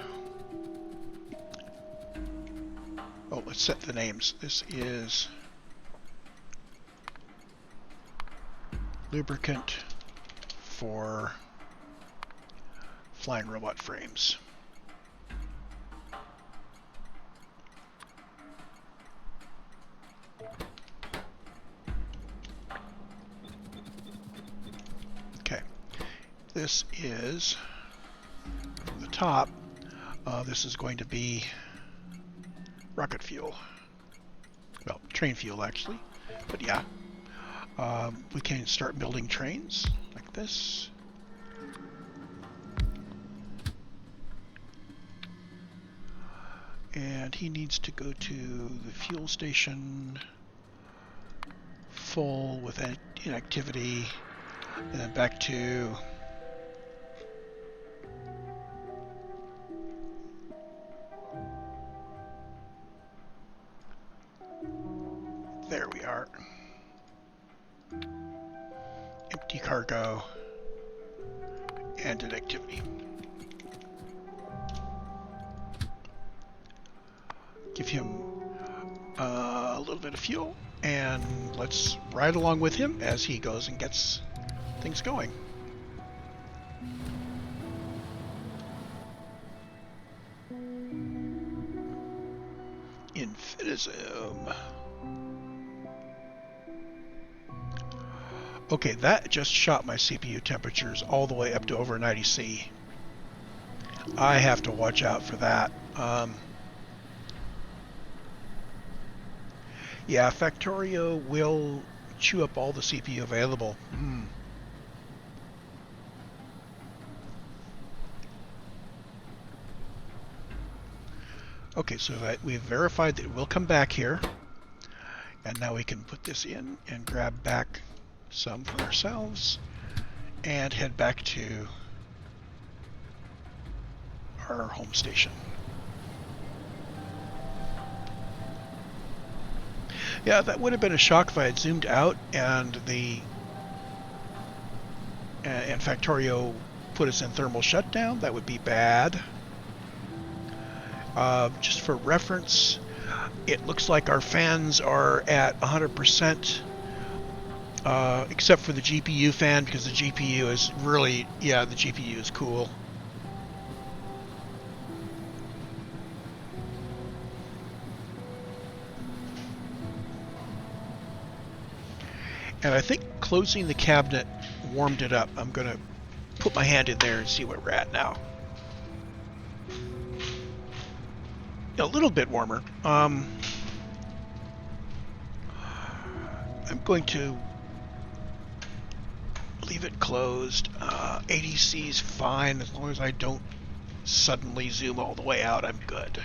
Oh, let's set the names. This is lubricant for flying robot frames. Okay, this is from the top. This is going to be rocket fuel. Well, train fuel actually, but yeah. We can start building trains like this. And he needs to go to the fuel station full with inactivity, and then back to there we are. Empty cargo and inactivity. Give him a little bit of fuel, and let's ride along with him as he goes and gets things going. Infinism. Okay, that just shot my CPU temperatures all the way up to over 90 C. I have to watch out for that. Yeah, Factorio will chew up all the CPU available. Okay, so we've verified that it will come back here. And now we can put this in and grab back some for ourselves and head back to our home station. Yeah, that would have been a shock if I had zoomed out and and Factorio put us in thermal shutdown. That would be bad. Just for reference, it looks like our fans are at 100%, except for the GPU fan, because the GPU is really, yeah, the GPU is cool. And I think closing the cabinet warmed it up. I'm going to put my hand in there and see where we're at now. A little bit warmer. I'm going to leave it closed. ADC is fine as long as I don't suddenly zoom all the way out. I'm good.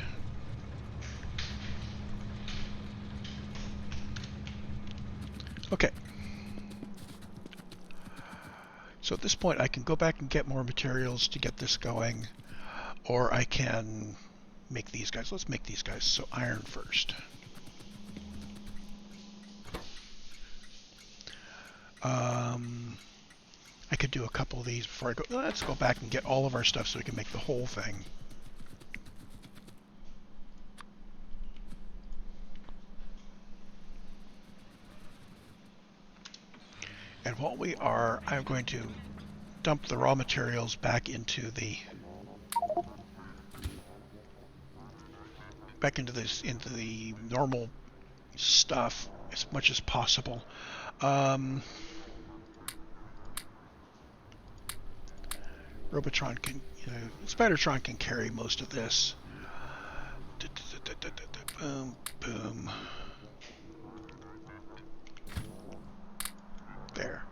Okay. So at this point I can go back and get more materials to get this going, or I can make these guys. Let's make these guys. So iron first. I could do a couple of these before I go. Let's go back and get all of our stuff so we can make the whole thing. And while we are, I'm going to dump the raw materials back into the into the normal stuff as much as possible. Robotron can, Spidertron can carry most of this. Boom, boom. There.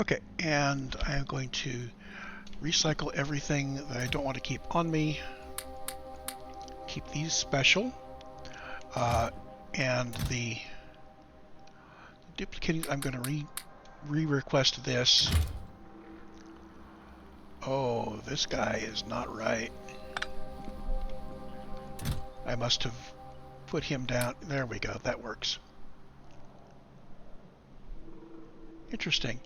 Okay, and I am going to recycle everything that I don't want to keep on me. Keep these special. And the duplicating, I'm going to re-request this. Oh, this guy is not right. I must have put him down. There we go. That works. Interesting.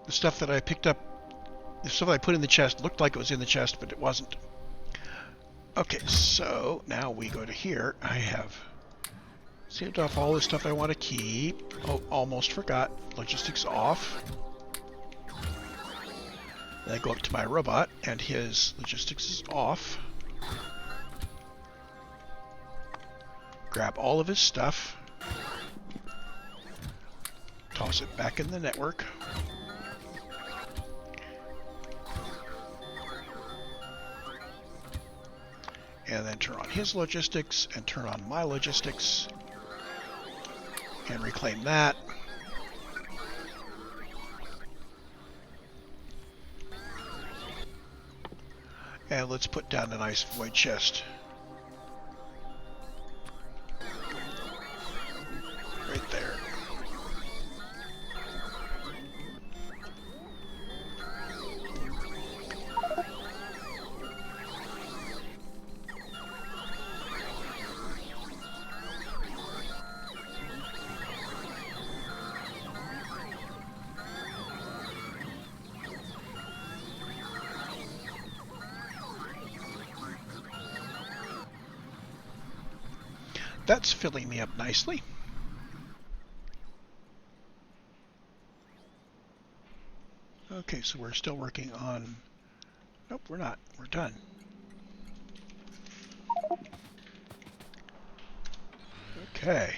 The stuff that I picked up, the stuff I put in the chest looked like it was in the chest, but it wasn't. Okay, so now we go to here. I have saved off all the stuff I want to keep. Oh, almost forgot. Logistics off. Then I go up to my robot, and his logistics is off. Grab all of his stuff. Toss it back in the network. And then turn on his logistics and turn on my logistics. And reclaim that. And let's put down a nice void chest. Right there. That's filling me up nicely. Okay, so we're still working on... Nope, we're not. We're done. Okay.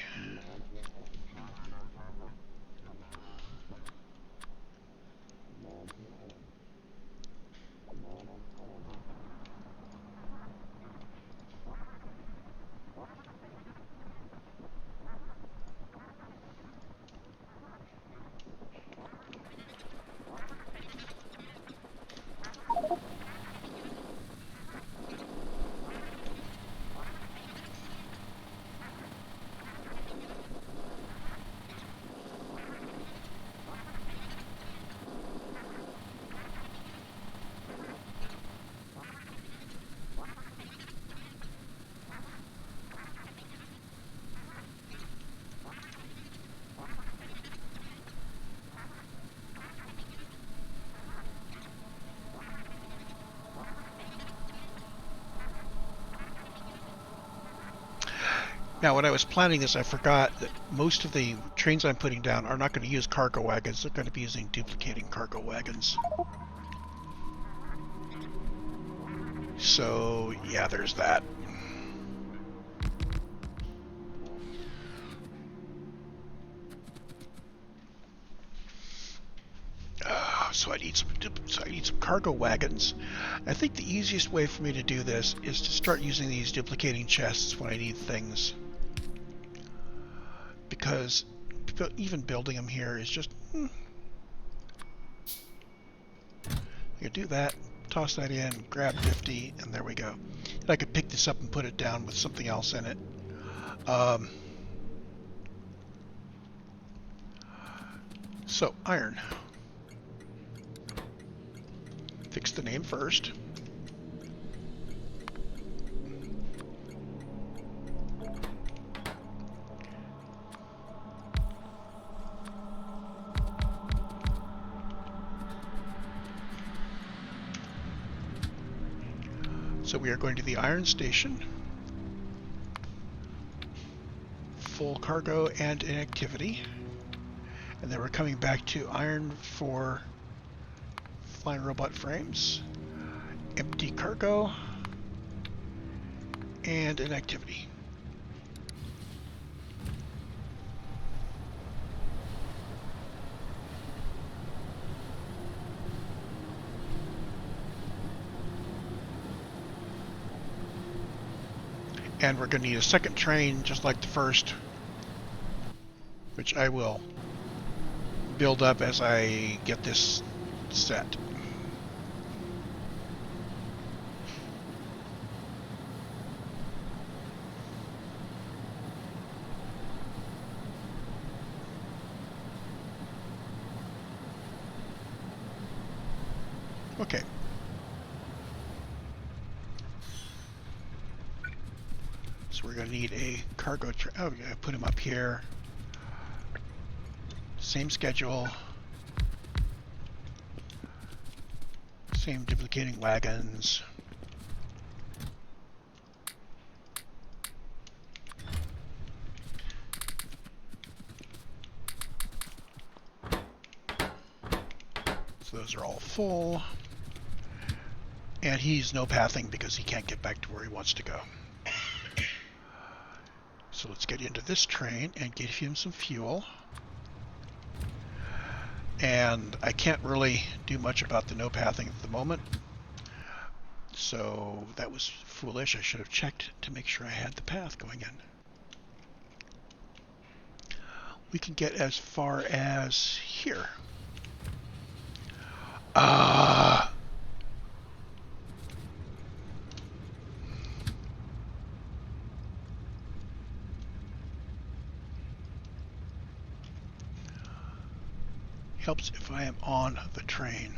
Now, when I was planning this, I forgot that most of the trains I'm putting down are not going to use cargo wagons. They're going to be using duplicating cargo wagons. So, yeah, there's that. So I need some cargo wagons. I think the easiest way for me to do this is to start using these duplicating chests when I need things. Because even building them here is just... You could do that, toss that in, grab 50, and there we go. And I could pick this up and put it down with something else in it. So, iron. Fix the name first. So we are going to the iron station. Full cargo and inactivity. And then we're coming back to iron for flying robot frames. Empty cargo. And inactivity. And we're going to need a second train, just like the first, which I will build up as I get this set. Okay. So we're going to need a cargo oh, we're going to put him up here. Same schedule. Same duplicating wagons. So those are all full. And he's no pathing because he can't get back to where he wants to go. So let's get into this train and give him some fuel. And I can't really do much about the no pathing at the moment. So that was foolish. I should have checked to make sure I had the path going in. We can get as far as here. Helps if I am on the train.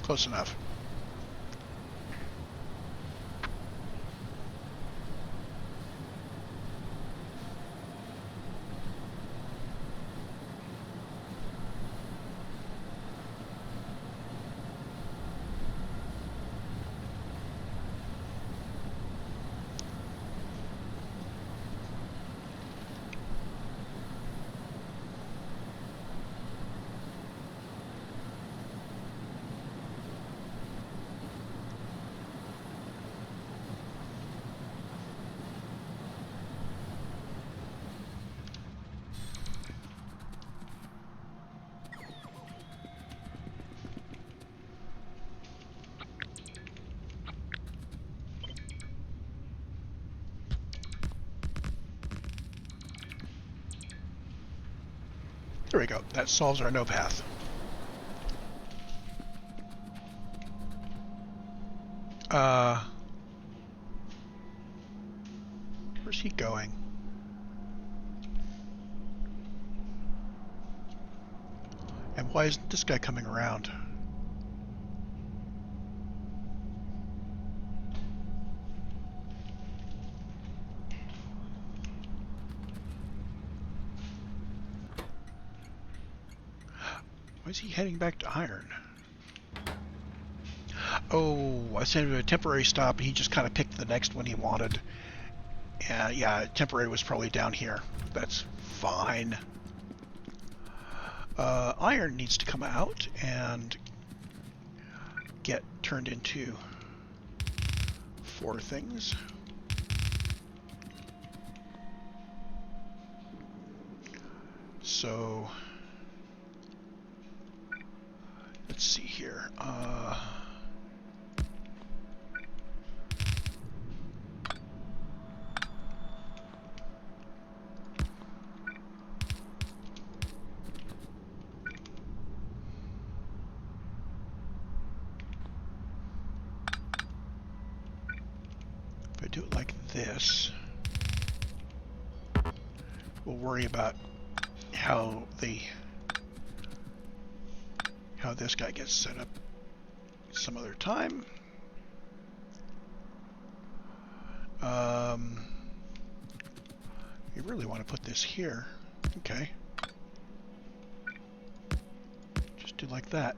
Close enough. There we go. That solves our no path. Where's he going? And why isn't this guy coming around? Why is he heading back to Iron? Oh, I sent him a temporary stop. He just kind of picked the next one he wanted. Yeah, temporary was probably down here. That's fine. Iron needs to come out and get turned into 4 things. So let's see here. If I do it like this, we'll worry about how this guy gets set up some other time. You really want to put this here. Okay. Just do like that.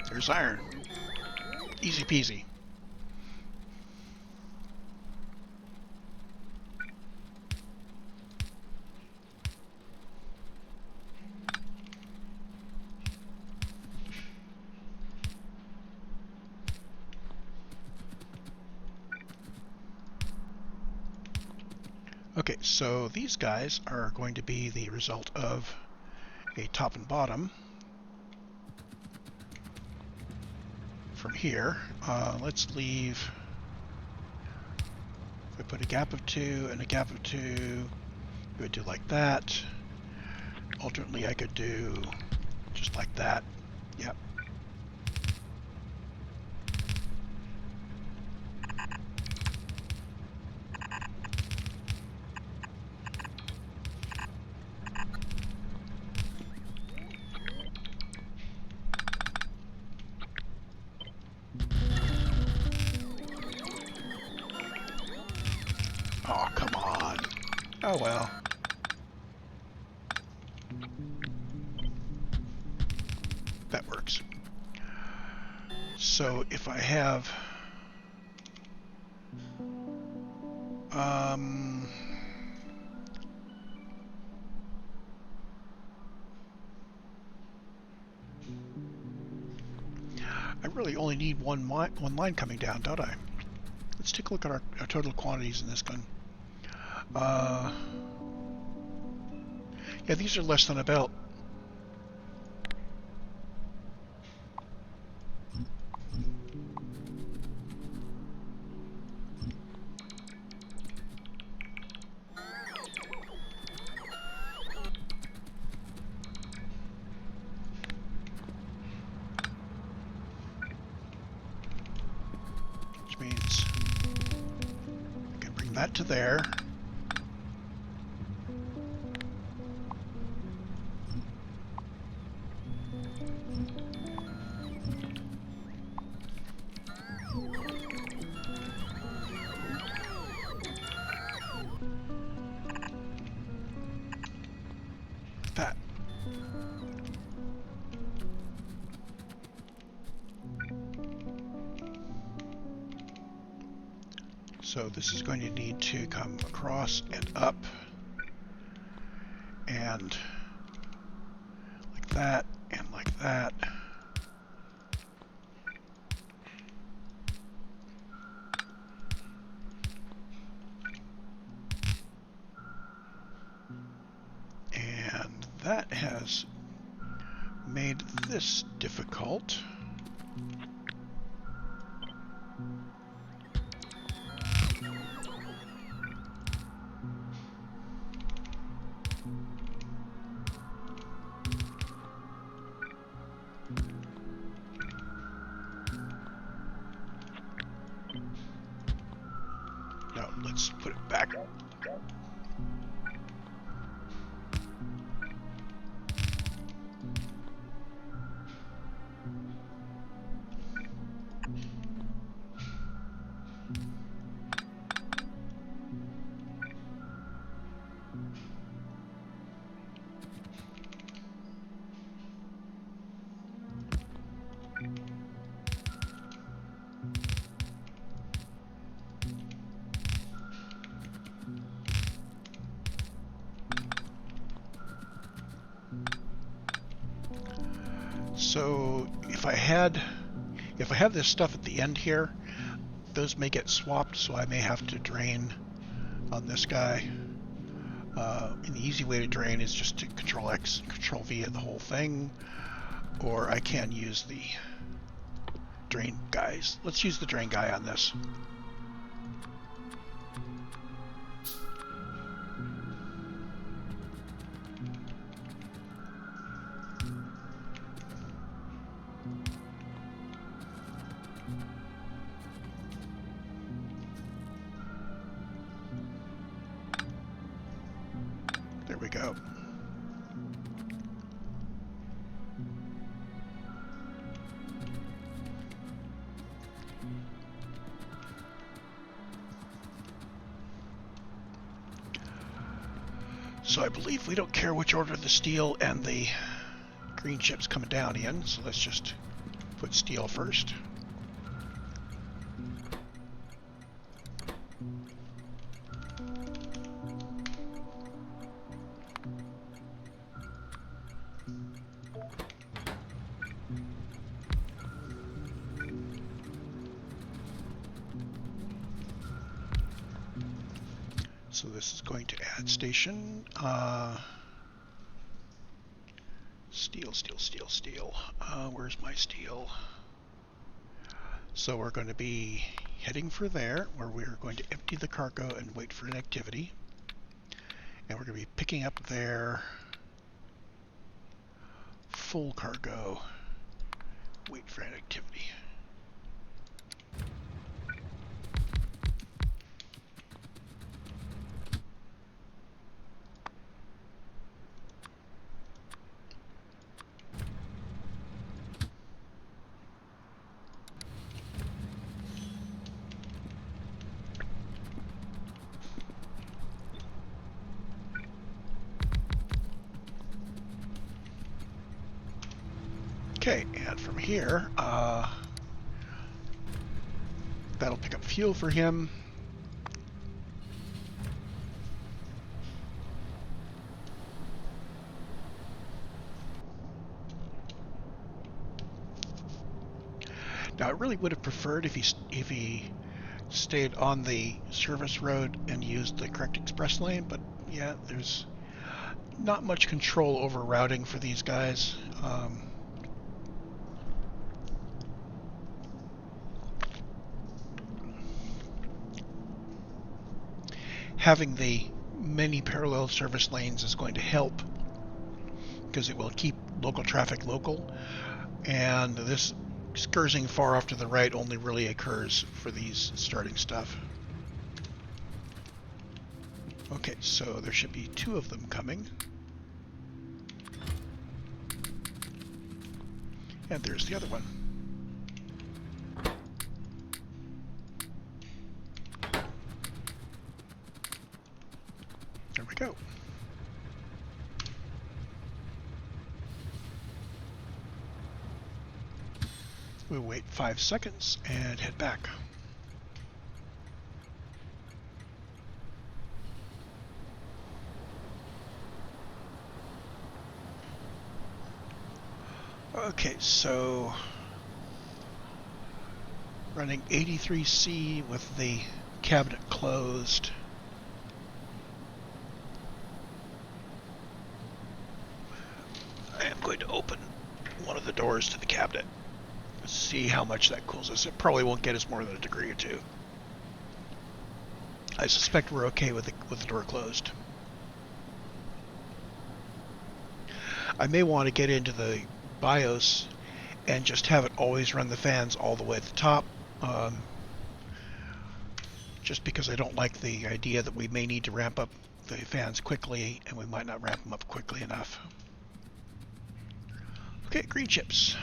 There's Iron. Easy peasy. Okay, so these guys are going to be the result of a top and bottom from here. Let's leave. If I put a gap of 2 and a gap of 2, it would do like that. Alternately, I could do just like that. Yep. Oh, come on. Oh, well. That works. So if I have... I really only need one line coming down, don't I? Let's take a look at our total quantities in this gun. Yeah, these are less than a belt. Which means I can bring that to there. That. So this is going to need to come across and up and like that and like that. And that has made this difficult. No, let's put it back. So if I had this stuff at the end here, those may get swapped, so I may have to drain on this guy. And the easy way to drain is just to Control X, Control V the whole thing, or I can use the drain guys. Let's use the drain guy on this. There we go. So I believe we don't care which order the steel and the green chip's coming down in, so let's just put steel first. So this is going to add station. Steel, steel, steel, steel. Where's my steel? So we're going to be heading for there, where we're going to empty the cargo and wait for an activity. And we're going to be picking up their full cargo, wait for an activity. Okay, and from here, that'll pick up fuel for him. Now, I really would have preferred if he stayed on the service road and used the correct express lane, but yeah, there's not much control over routing for these guys. Having the many parallel service lanes is going to help because it will keep local traffic local, and this skirting far off to the right only really occurs for these starting stuff. Okay, so there should be 2 of them coming. And there's the other one. There we go. We'll wait 5 seconds and head back. Okay, so running 83C with the cabinet closed. I am going to open one of the doors to the cabinet. Let's see how much that cools us. It probably won't get us more than a degree or 2. I suspect we're okay with the door closed. I may want to get into the BIOS and just have it always run the fans all the way at the top, just because I don't like the idea that we may need to ramp up the fans quickly and we might not ramp them up quickly enough. Okay, green chips.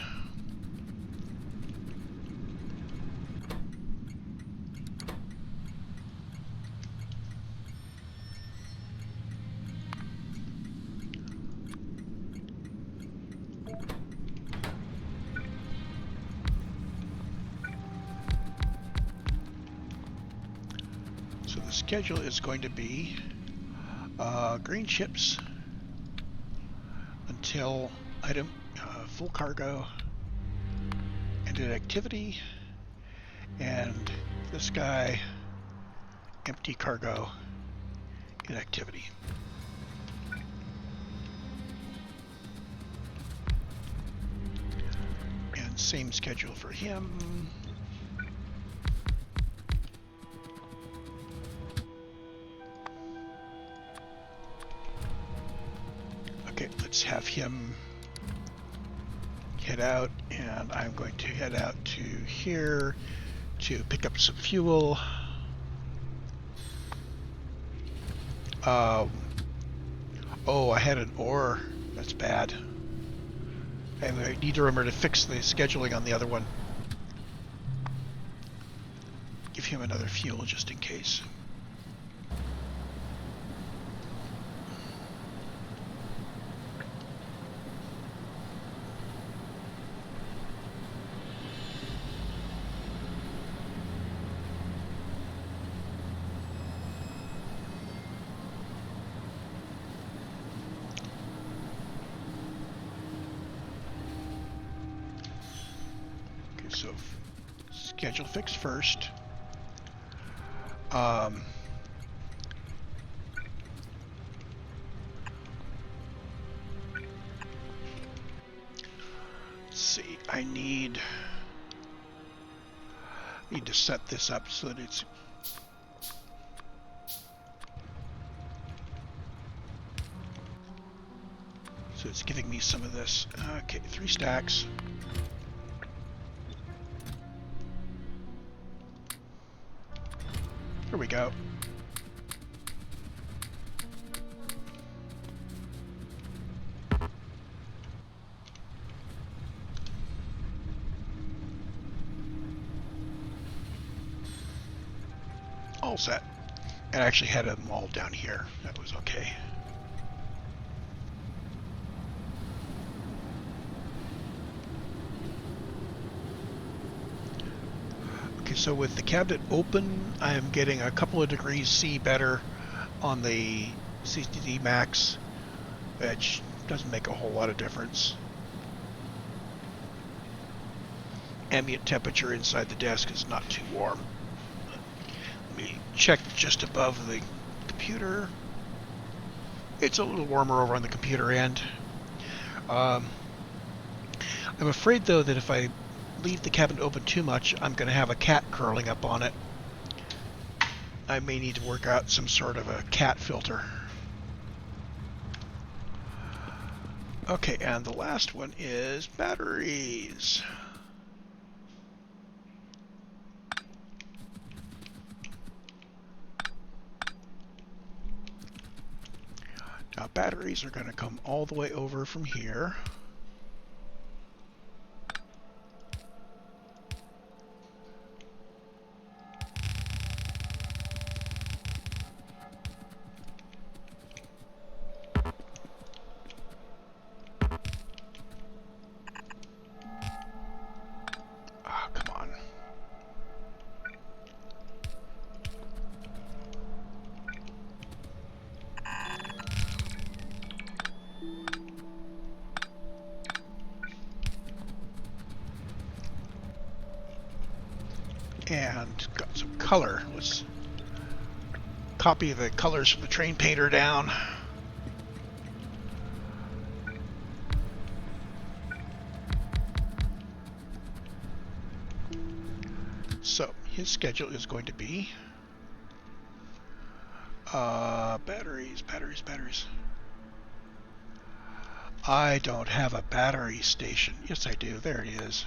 So the schedule is going to be green chips until item full cargo and an activity, and this guy empty cargo in activity. And same schedule for him. Okay, let's have him head out, and I'm going to head out to here to pick up some fuel. Oh, I had an ore. That's bad. And I need to remember to fix the scheduling on the other one. Give him another fuel just in case. So schedule fix first. I need to set this up so that it's giving me some of this. Okay, 3 stacks. Here we go. All set. And I actually had them all down here. That was okay. Okay, so with the cabinet open, I am getting a couple of degrees C better on the CCD max, which doesn't make a whole lot of difference. Ambient temperature inside the desk is not too warm. Let me check just above the computer. It's a little warmer over on the computer end. I'm afraid, though, that if I leave the cabinet open too much, I'm going to have a cat curling up on it. I may need to work out some sort of a cat filter. Okay, and the last one is batteries. Now, batteries are going to come all the way over from here. And got some color. Let's copy the colors from the train painter down. So his schedule is going to be batteries. I don't have a battery station. Yes, I do. There it is.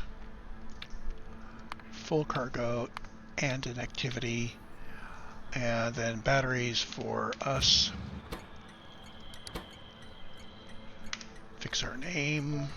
Full cargo and an activity, and then batteries for us. Fix our name.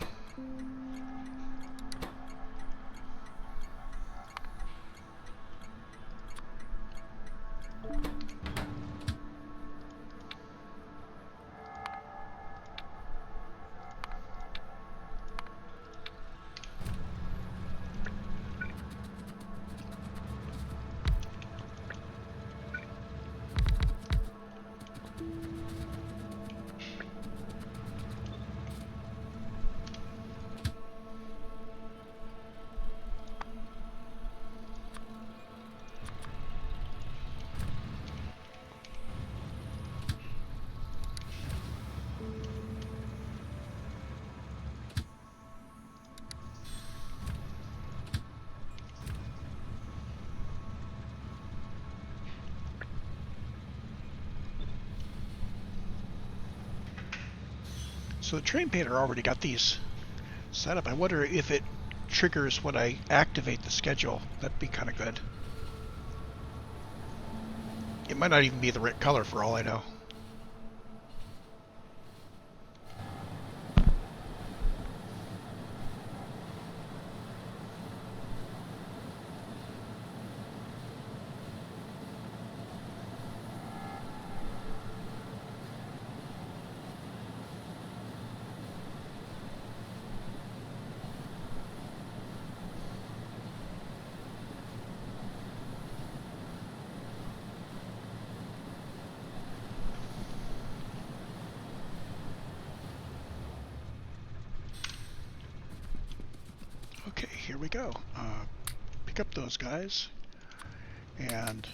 So the train painter already got these set up. I wonder if it triggers when I activate the schedule. That'd be kind of good. It might not even be the right color for all I know. Okay, here we go. Pick up those guys and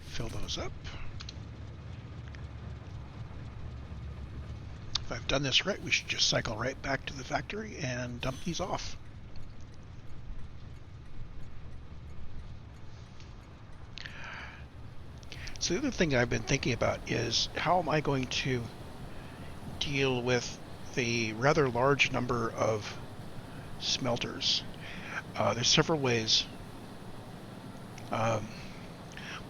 fill those up. If I've done this right, we should just cycle right back to the factory and dump these off. So the other thing I've been thinking about is how am I going to deal with the rather large number of smelters. There's several ways.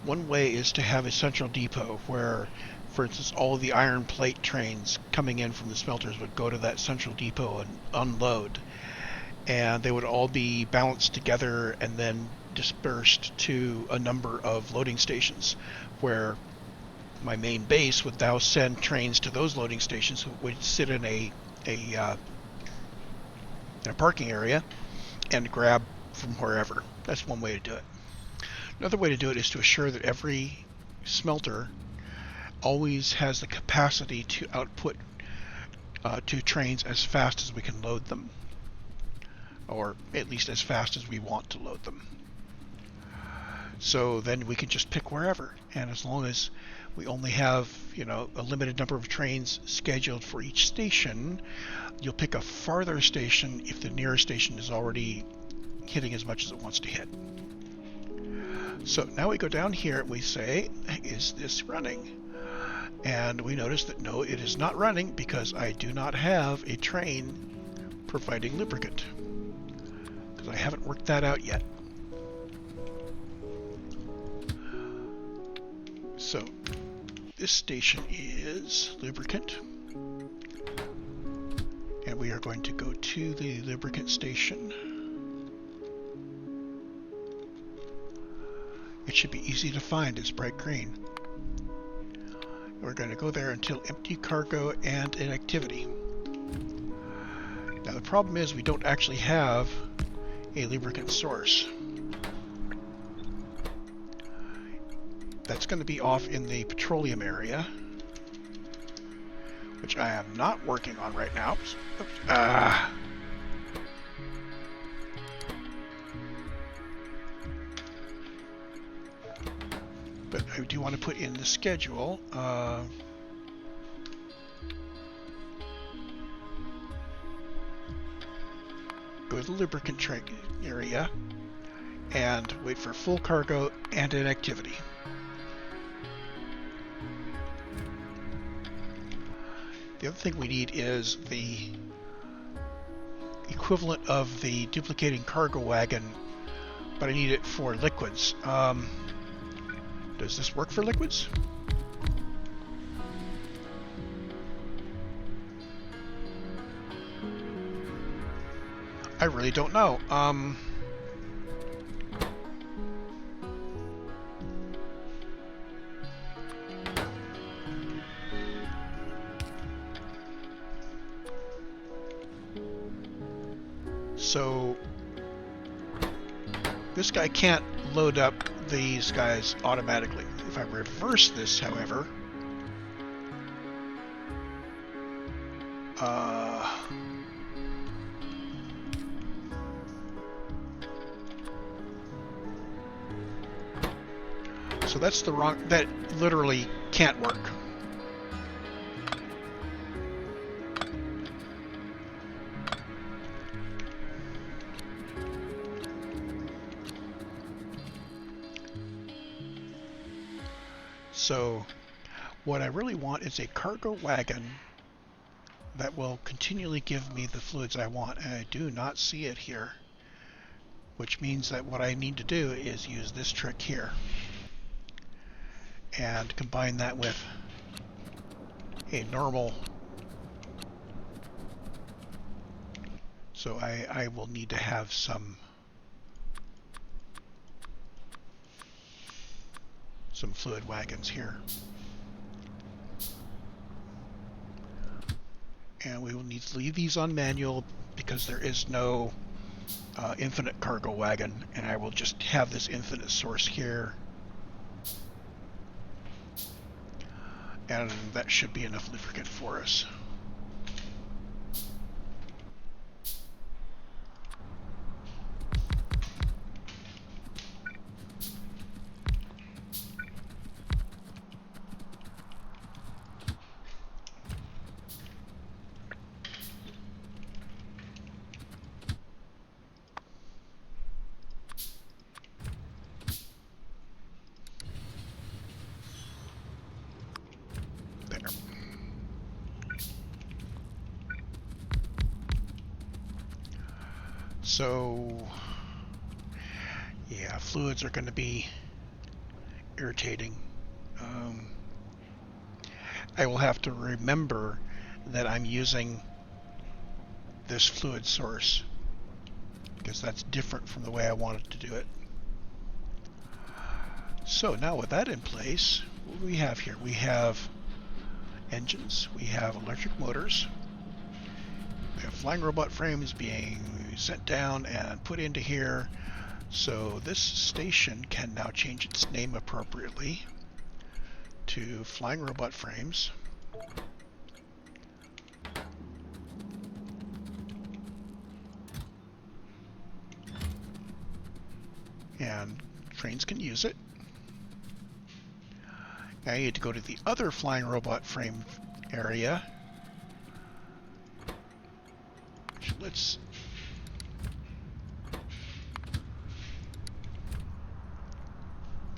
One way is to have a central depot where, for instance, all of the iron plate trains coming in from the smelters would go to that central depot and unload. And they would all be balanced together and then dispersed to a number of loading stations where my main base would now send trains to those loading stations who would sit in a parking area and grab from wherever. That's one way to do it. Another way to do it is to assure that every smelter always has the capacity to output to trains as fast as we can load them, or at least as fast as we want to load them. So then we can just pick wherever, and as long as we only have, a limited number of trains scheduled for each station, you'll pick a farther station if the nearest station is already hitting as much as it wants to hit. So now we go down here and we say, is this running? And we notice that no, it is not running because I do not have a train providing lubricant, because I haven't worked that out yet. So this station is lubricant, and we are going to go to the lubricant station. It should be easy to find, it's bright green. We're going to go there until empty cargo and inactivity. Now the problem is we don't actually have a lubricant source. That's going to be off in the petroleum area, which I am not working on right now. But I do want to put in the schedule. Go to the lubricant train area and wait for full cargo and inactivity. The other thing we need is the equivalent of the duplicating cargo wagon, but I need it for liquids. Does this work for liquids? I really don't know. So this guy can't load up these guys automatically. If I reverse this, however, so that's the wrong, that literally can't work. So what I really want is a cargo wagon that will continually give me the fluids I want, and I do not see it here, which means that what I need to do is use this trick here and combine that with a normal. So I will need to have some fluid wagons here. And we will need to leave these on manual because there is no infinite cargo wagon, and I will just have this infinite source here. And that should be enough lubricant for us. So, yeah, fluids are going to be irritating. I will have to remember that I'm using this fluid source because that's different from the way I wanted to do it. So now with that in place, what do we have here? We have engines, we have electric motors, we have flying robot frames being sent down and put into here. So this station can now change its name appropriately to flying robot frames. And trains can use it. Now you need to go to the other flying robot frame area. Let's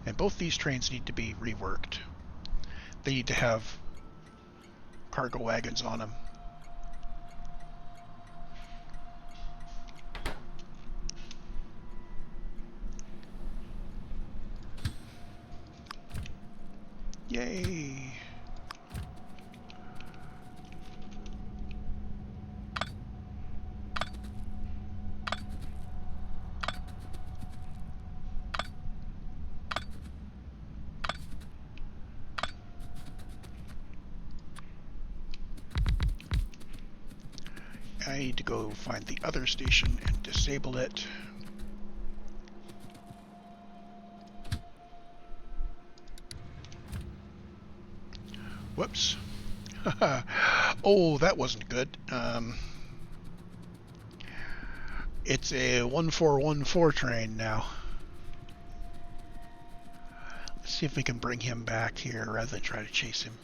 and both these trains need to be reworked. They need to have cargo wagons on them. Yay! I need to go find the other station and disable it. Whoops. Oh, that wasn't good. It's a 1414 train now. Let's see if we can bring him back here rather than try to chase him.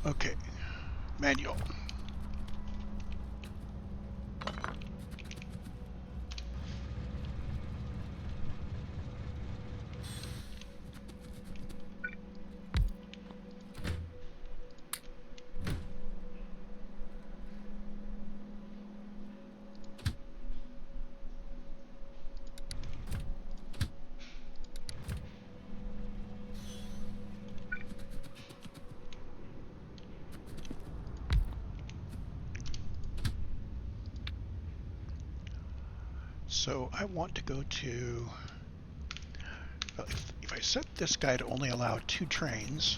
Okay, manual. So I want to go to, well, if I set this guy to only allow 2 trains,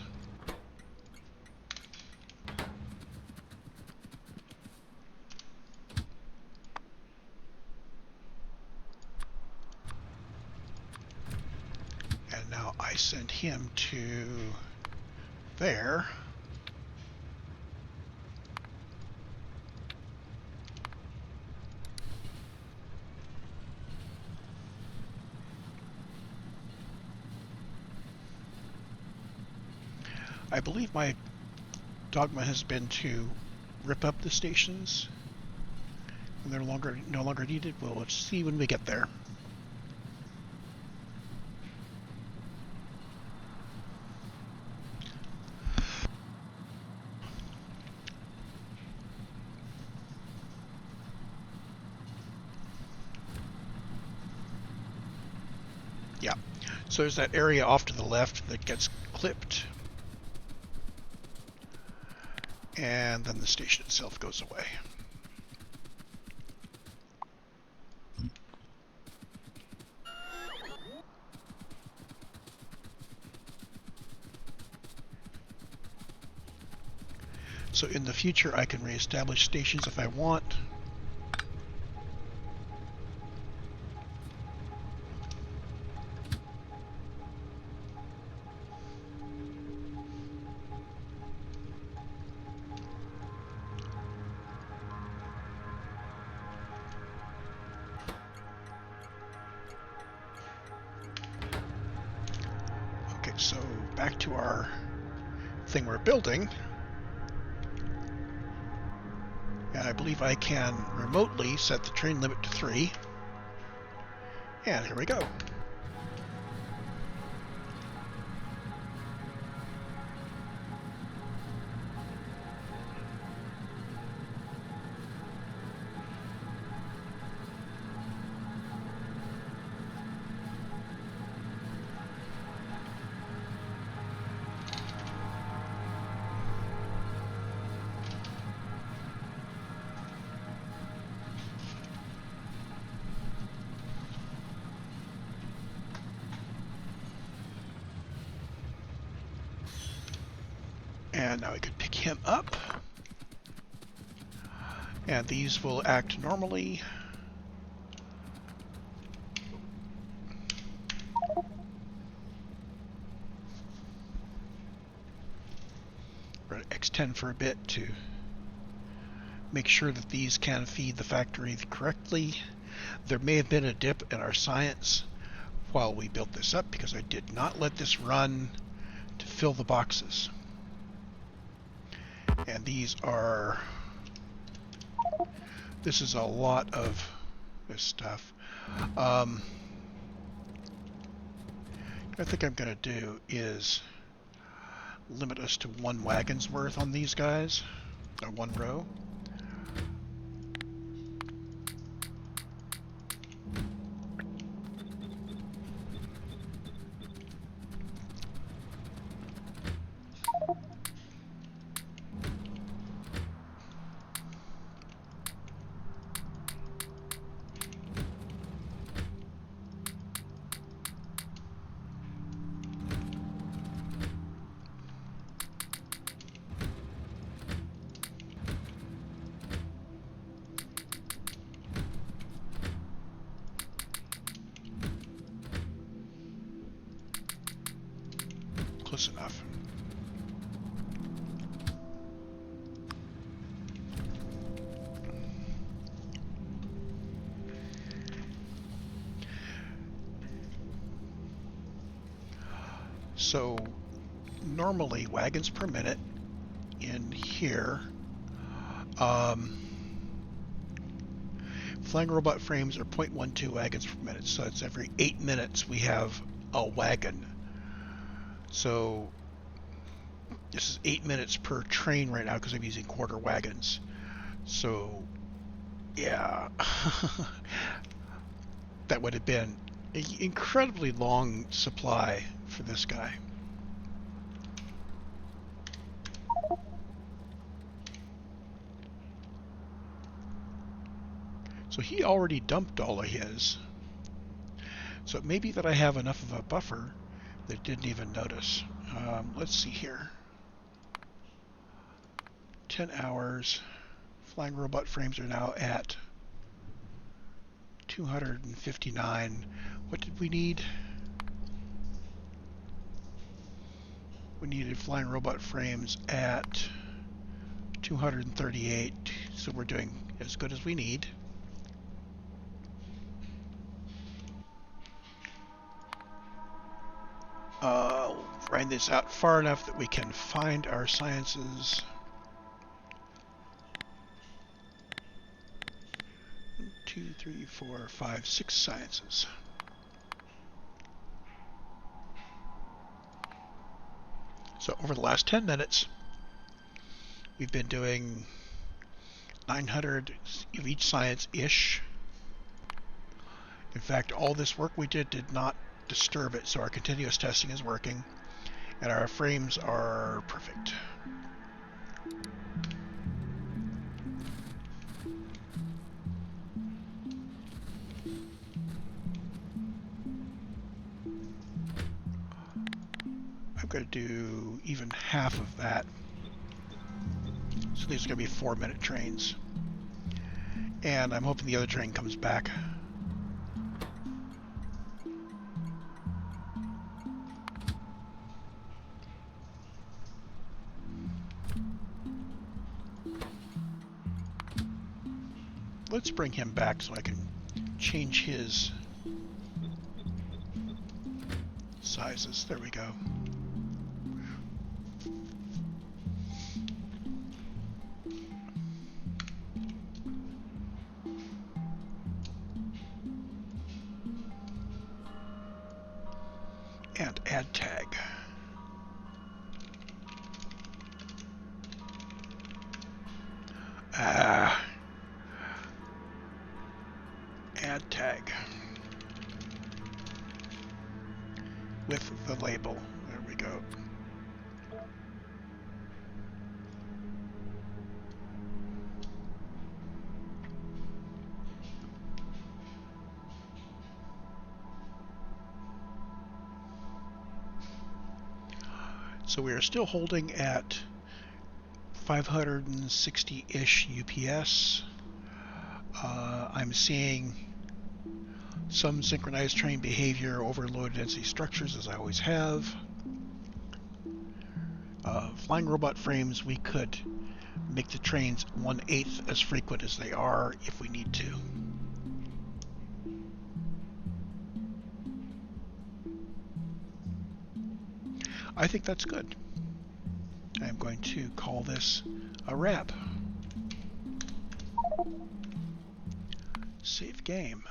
and now I send him to there, I believe my dogma has been to rip up the stations when they're no longer needed. Well, let's see when we get there. Yeah, so there's that area off to the left that gets clipped. And then the station itself goes away. So in the future, I can reestablish stations if I want. So back to our thing we're building. I believe I can remotely set the train limit to 3. And here we go. And now we could pick him up. And these will act normally. We're at X10 for a bit to make sure that these can feed the factory correctly. There may have been a dip in our science while we built this up because I did not let this run to fill the boxes. And these are, this is a lot of this stuff. I think I'm going to do is limit us to 1 wagon's worth on these guys, or 1 row. Close enough. So normally wagons per minute in here. Flying robot frames are 0.12 wagons per minute, so it's every 8 minutes we have a wagon. So this is 8 minutes per train right now because I'm using quarter wagons. So yeah, that would have been an incredibly long supply for this guy. So he already dumped all of his. So it may be that I have enough of a buffer that didn't even notice. Let's see here. 10 hours. Flying robot frames are now at 259. What did we need? We needed flying robot frames at 238, so we're doing as good as we need. Grind this out far enough that we can find our sciences. 1, 2, 3, 4, 5, 6 sciences. So over the last 10 minutes, we've been doing 900 of each science-ish. In fact, all this work we did not disturb it, so our continuous testing is working, and our frames are perfect. I'm going to do even half of that. So these are going to be 4-minute trains. And I'm hoping the other train comes back. Let's bring him back so I can change his sizes. There we go. and add tag. Add tag with the label. There we go. So we are still holding at 560-ish UPS. I'm seeing some synchronized train behavior over low density structures, as I always have. Flying robot frames, we could make the trains 1/8 as frequent as they are if we need to. I think that's good. I'm going to call this a wrap. Save game.